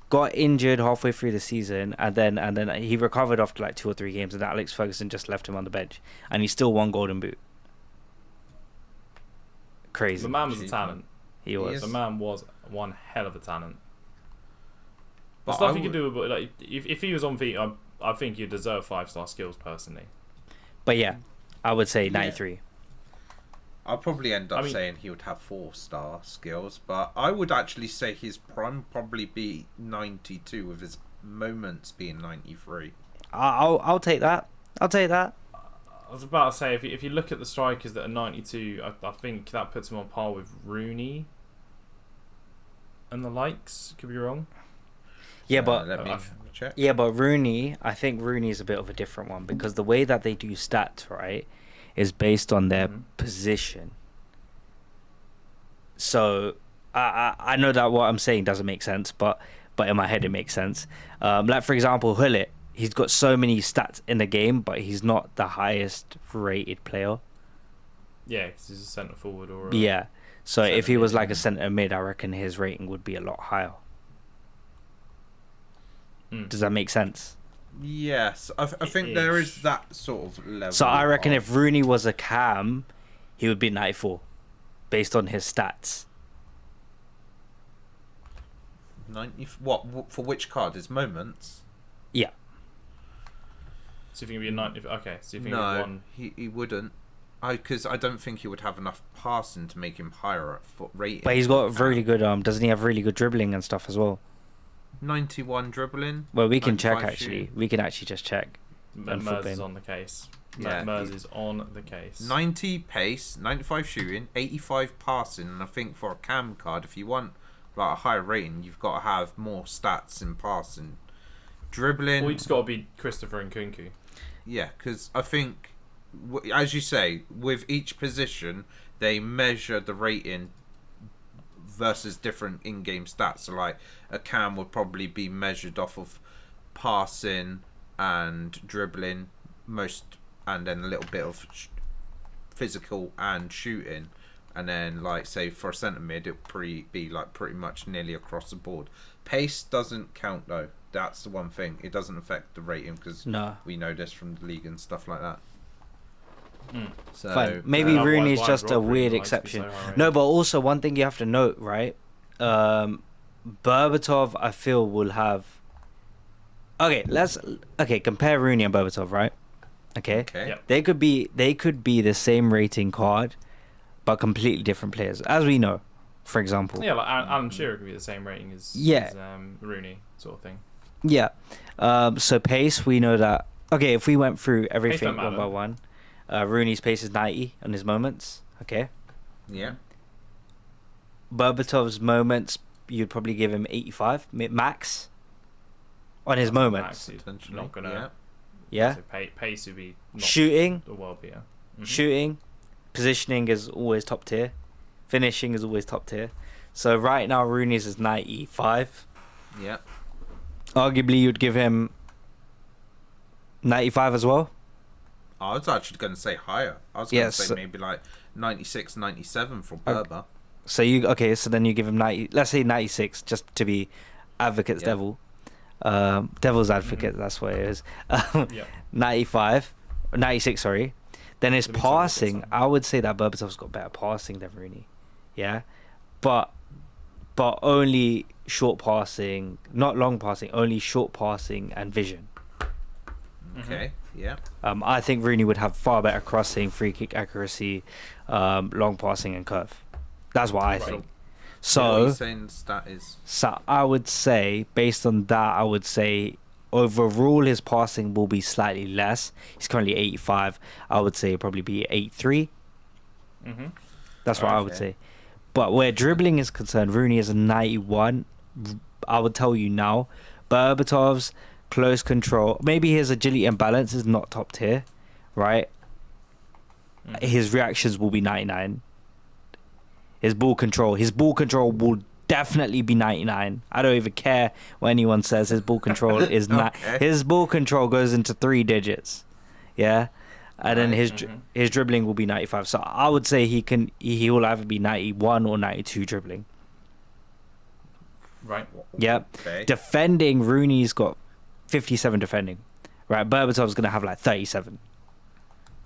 got injured halfway through the season, and then he recovered after like 2 or 3 games, and Alex Ferguson just left him on the bench, and he still won golden boot. Crazy. The man was a talent. He was. is. The man was one hell of a talent. The But stuff I he could would- do, like if he was on feet, I think he'd deserve 5-star skills personally. But yeah, I would say Yeah. 93. I'll probably end up I mean- saying he would have 4-star skills, but I would actually say his prime would probably be 92, with his moments being 93. I'll take that. I'll take that. I was about to say, if you look at the strikers that are 92, I think that puts him on par with Rooney and the likes. Could be wrong. Yeah, but let me I've- check. yeah, but Rooney, I think Rooney is a bit of a different one because the way that they do stats, right, is based on their Mhm. position. So I know that what I'm saying doesn't make sense, but in my head it makes sense. Like for example, Hullet, he's got so many stats in the game, but he's not the highest rated player. Yeah, 'cause he's a centre forward or Yeah. So if he Centre was mid, like a yeah. centre mid, I reckon his rating would be a lot higher. Mm. Does that make sense? Yes, I think there is that sort of level. So I reckon of- if Rooney was a cam, he would be 94, based on his stats. 90, what for which card? His moments? Yeah. So you think it'd be a 90? Okay, so you think it'd be No, one? he wouldn't. Because I don't think he would have enough passing to make him higher at foot rating. But he's got really good, doesn't he have really good dribbling and stuff as well? 91 dribbling. Well, we can check 95 actually. shooting. We can actually just check. And Mers football. is on the case. Yeah, Mers is on the case. 90 pace, 95 shooting, 85 passing, and I think for a cam card, if you want like a higher rating, you've got to have more stats in passing, dribbling. Well, you just got to be Christopher and Kunku. Yeah, because I think, as you say, with each position, they measure the rating versus different in-game stats. So, like, a cam would probably be measured off of passing and dribbling, and then a little bit of physical and shooting. And then, like, say, for a centre mid, it would be, like, pretty much nearly across the board. Pace doesn't count, though. That's the one thing. It doesn't affect the rating, because No. we know this from the league and stuff like that. Mm. So Fine. Maybe otherwise, Rooney's why just is a Rodri weird likes to be exception. so high No, rated? but also one thing you have to note, right? Berbatov, I feel, will have. Okay, compare Rooney and Berbatov, right? Okay. Okay. Yep. They could be the same rating card, but completely different players, as we know. For example. Yeah, like Alan Shearer could be the same rating as, Yeah. as Rooney, sort of thing. Yeah. So pace, we know that. Okay, if we went through everything don't one by matter. one, Rooney's pace is 90 on his moments. Okay. Yeah. Berbatov's moments, you'd probably give him 85 max on his moments. Max, he's Potentially. not gonna. Yeah. So pace would be not Shooting, the world beater. Mhm. shooting, positioning is always top tier. Finishing is always top tier. So right now Rooney's is 95. Yeah. Arguably you'd give him 95 as well. I was actually going to say higher. I was going to say maybe like 96, 97 for Berber. So so then you give him 90. Let's say 96, just to be advocate's devil. Devil's advocate. That's what it is. 95, 96. Sorry. Then his passing. I would say that Berbatov's got better passing than Rooney. Yeah, but only short passing, not long passing. Only short passing and vision. Okay. Yeah. I think Rooney would have far better crossing, free kick accuracy, long passing, and curve. That's what I think. So, what are you saying stat is? So I would say, based on that, I would say overall his passing will be slightly less. He's currently 85. I would say it'll probably be 83. That's what I would say. But where dribbling is concerned, Rooney is a 91. I would tell you now, Berbatov's close control, maybe his agility and balance is not top tier, right? His reactions will be 99. His ball control will definitely be 99. I don't even care what anyone says. His ball control is not. His ball control goes into 3 digits, yeah, and then his dribbling will be 95. So I would say he will either be 91 or 92 dribbling. Right. Yeah. Okay. Defending, Rooney's got 57 defending. Right. Berbatov's gonna have like 37.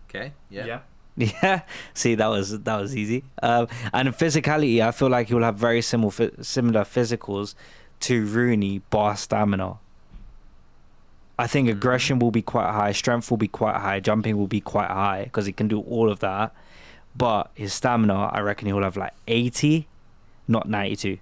Okay. Yeah. Yeah, see, that was easy. And physicality, I feel like he will have very similar physicals to Rooney, bar stamina. I think aggression will be quite high, strength will be quite high, jumping will be quite high because he can do all of that. But his stamina, I reckon he will have like 80, not 92.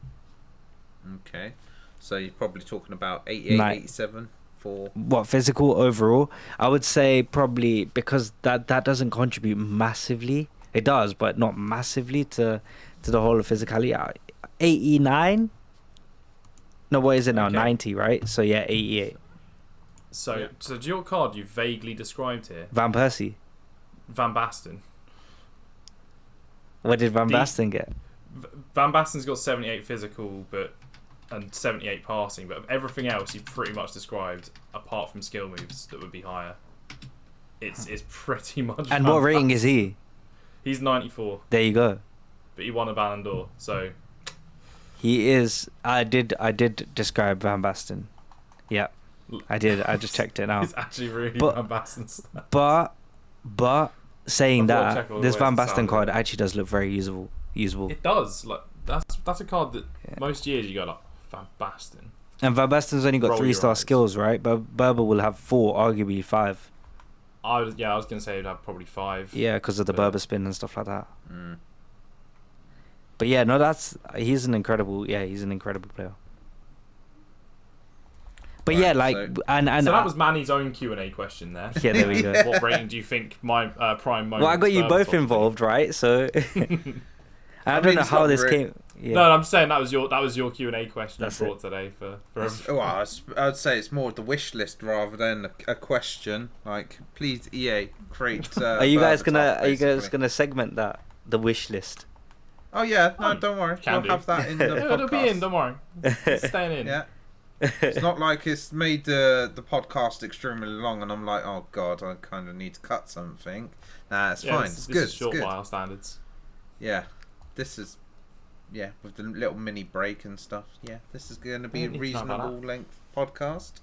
Okay, so you're probably talking about 88, 87 for what physical overall. I would say probably, because that doesn't contribute massively. It does, but not massively to the whole of physicality. 89. No, what is it now? 90, right? So yeah, 88. So your card you vaguely described here. Van Persie. Van Basten. What did Van Basten get? Van Basten's got 78 physical, and 78 passing, but everything else you've pretty much described, apart from skill moves that would be higher. It's pretty much. And what rating is he? He's 94. There you go. But he won a Ballon d'Or, so he is. I did describe Van Basten. Yeah, I did. I just checked it now. It's actually really Van Basten's. But saying that, this Van Basten card right. actually does look very usable. It does. Like that's a card that most years you go like Van Basten. And Van Basten's only got 3-star skills, right? But Berber will have 4, arguably 5. I was gonna say he'd have probably 5. Yeah, because of the Berber spin and stuff like that. Mm. But yeah, no, he's an incredible player. But right, yeah, like so that was Manny's own Q&A question there. Yeah, there we go. What rating do you think my prime moment? Well, I got you both involved, right? So I don't know how this came. Yeah. No, I'm saying that was your Q&A question you brought today for well, I'd say it's more of the wish list rather than a question. Like, please, EA, create. Are you guys gonna segment that, the wish list? Oh yeah, no, don't worry. We'll have that in the podcast. It'll be in. Don't worry. It's staying in. Yeah. It's not like it's made the podcast extremely long, and I'm like, oh god, I kind of need to cut something. Nah, it's fine. It's good. It's short by our standards. Yeah, this is. Yeah, with the little mini break and stuff. Yeah, this is going to be a reasonable length podcast.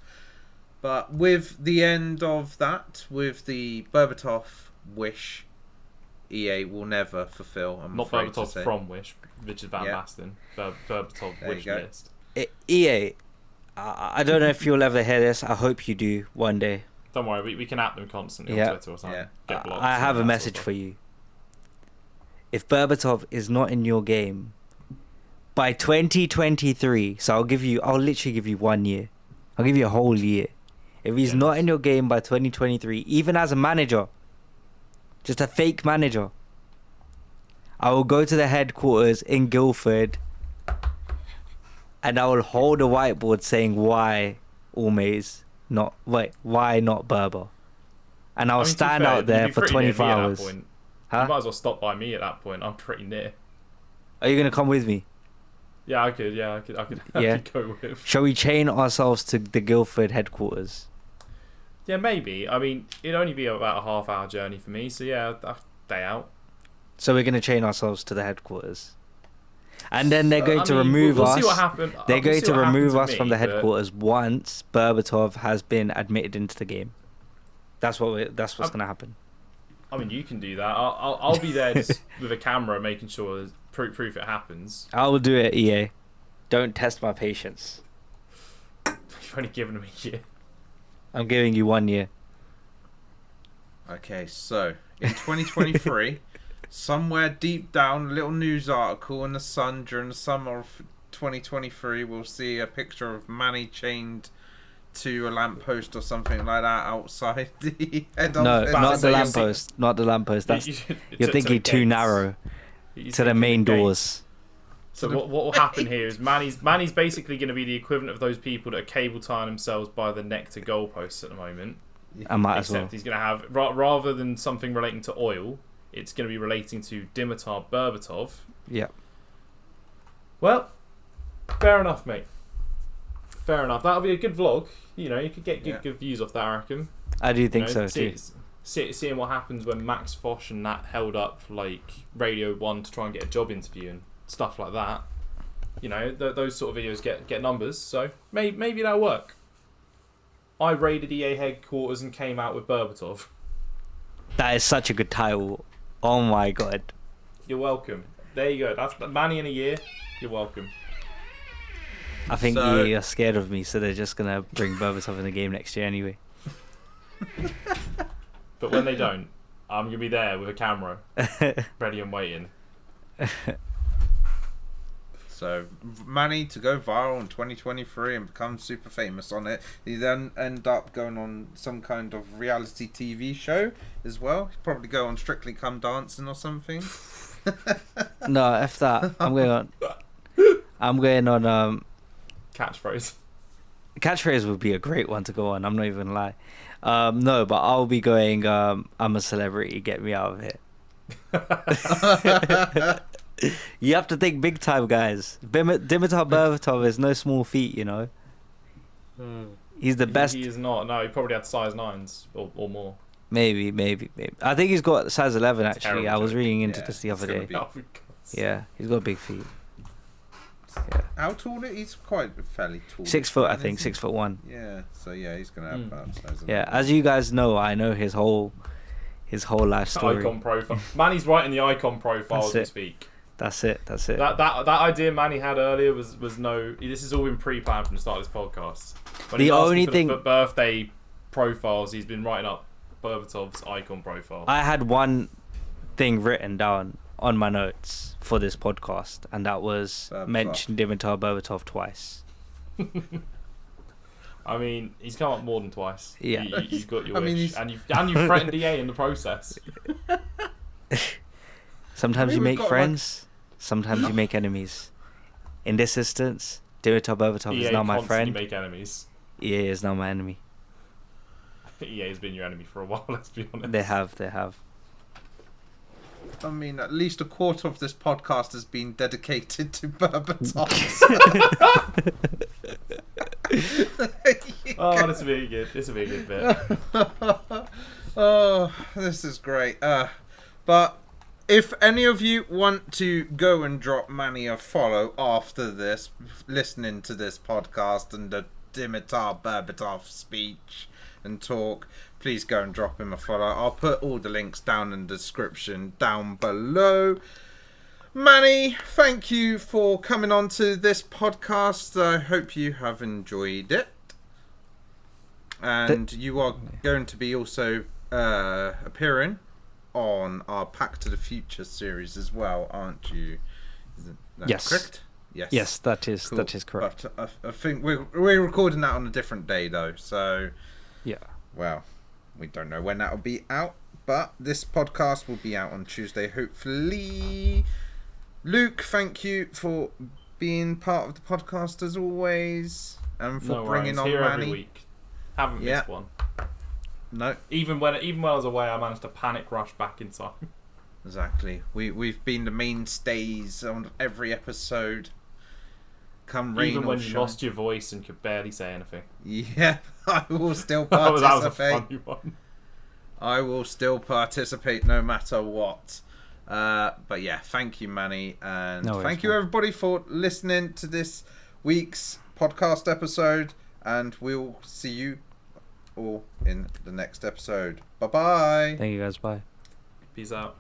But with the end of that, with the Berbatov wish, EA will never fulfill. I'm not afraid Berbatov to say. From wish, Richard Van Basten. Berbatov wish list. EA, I don't know if you'll ever hear this. I hope you do one day. Don't worry, we can at them constantly on Twitter or something. Get blocked. I have a message for you. If Berbatov is not in your game by 2023, so I'll literally give you 1 year. I'll give you a whole year. If he's not in your game by 2023, even as a manager, just a fake manager, I will go to the headquarters in Guildford and I will hold a whiteboard saying why not Berber, and I'll stand out there for 24 hours. You might as well stop by me at that point. I'm pretty near. Are you gonna come with me? Yeah, I could. Yeah, I could Yeah. go with. Shall we chain ourselves to the Guildford headquarters? Yeah, maybe. I mean, it'd only be about a half-hour journey for me, so yeah, day out. So we're gonna chain ourselves to the headquarters, and then they're going to remove we'll us. see what happens. They're going to remove us from the but- headquarters once Berbatov has been admitted into the game. That's what's gonna happen. I mean, you can do that. I'll be there just with a camera, making sure there's proof it happens. I will do it, EA. Don't test my patience. You've only given them a year. I'm giving you 1 year. Okay, so in 2023, somewhere deep down, a little news article in the Sun during the summer of 2023, we'll see a picture of Manny chained to a lamppost or something like that outside the head No, office. not the So you're lamppost. Not the lamppost. That's you're thinking too gates. narrow You're to the thinking main gates. doors. So what will happen here is Manny's basically going to be the equivalent of those people that are cable tying themselves by the neck to goalposts at the moment. I might as Except well. he's going to have, rather than something relating to oil, it's going to be relating to Dimitar Berbatov. Yeah. Well, fair enough, mate. Fair enough. That'll be a good vlog. You know, you could get good views off that, I reckon. I do think so too. Seeing what happens when Max Fosh and Nat held up like Radio 1 to try and get a job interview and stuff like that. You know, those sort of videos get numbers, so maybe that'll work. I raided EA headquarters and came out with Berbatov. That is such a good title. Oh my god. You're welcome. There you go. That's Manny in a year. You're welcome. I think So- EA are scared of me, so they're just gonna bring Berbatov in the game next year anyway. But when they don't, I'm going to be there with a camera, ready and waiting. So Manny to go viral in 2023 and become super famous on it. He then end up going on some kind of reality TV show as well. He'd probably go on Strictly Come Dancing or something. No, F that. I'm going on Catchphrase. catchphrase would be a great one to go on, I'm not even gonna lie. No, but I'll be going I'm a celebrity, get me out of here. You have to think big time, guys. Dimitar Berbatov is no small feat, you know. He's the best. He is not. No, he probably had size 9s or more. Maybe. I think he's got size 11 actually. Terrible I was joke. reading into Yeah, this the other it's gonna day. be- Oh, for God's sake. Yeah, he's got big feet. Yeah. How tall? He's quite fairly tall. 6 foot, I isn't think, he? 6'1". Yeah. So yeah, he's gonna have that size. of Yeah, it. as you guys know, I know his whole life story. Icon profile. Manny's writing the icon profile That's as we it. speak. That's it. That idea Manny had earlier was no. This has all been pre-planned from the start of this podcast. When The he's asking only for thing- the birthday profiles, he's been writing up Berbatov's icon profile. I had one thing written down on my notes for this podcast, and that was Berbatov. mention Dimitar Berbatov twice. I mean, he's come up more than twice. Yeah. You've got your I mean, wish, he's- and you've threatened EA in the process. Sometimes I you mean, we've make got, friends, sometimes you make enemies. In this instance, Dimitar Berbatov EA is now my constantly friend. make enemies. EA is now my enemy. EA has been your enemy for a while. Let's be honest. They have. I mean, at least a quarter of this podcast has been dedicated to Berbatov. Oh, this will be good. This will be a good bit. Oh, this is great. But if any of you want to go and drop Manny a follow after this, listening to this podcast and the Dimitar Berbatov speech and talk, please go and drop him a follow. I'll put all the links down in the description down below. Manny, thank you for coming on to this podcast. I hope you have enjoyed it. And you are going to be also appearing on our Back to the Future series as well, aren't you? Is that Yes. correct? Yes, that is Cool. correct. But I think we're recording that on a different day though, so Yeah. well, we don't know when that will be out, but this podcast will be out on Tuesday, hopefully. Luke, thank you for being part of the podcast as always, and for No bringing worries. on Here every Manny. week. Haven't missed one. No, Even when I was away, I managed to panic rush back in time. Exactly. We've been the mainstays on every episode. Come rain Even or when you shine. lost your voice and could barely say anything. Yeah, I will still That was a participate. funny one. I will still participate no matter what. But yeah, thank you, Manny, and No worries, thank you man. everybody for listening to this week's podcast episode. And we'll see you all in the next episode. Bye bye. Thank you guys. Bye. Peace out.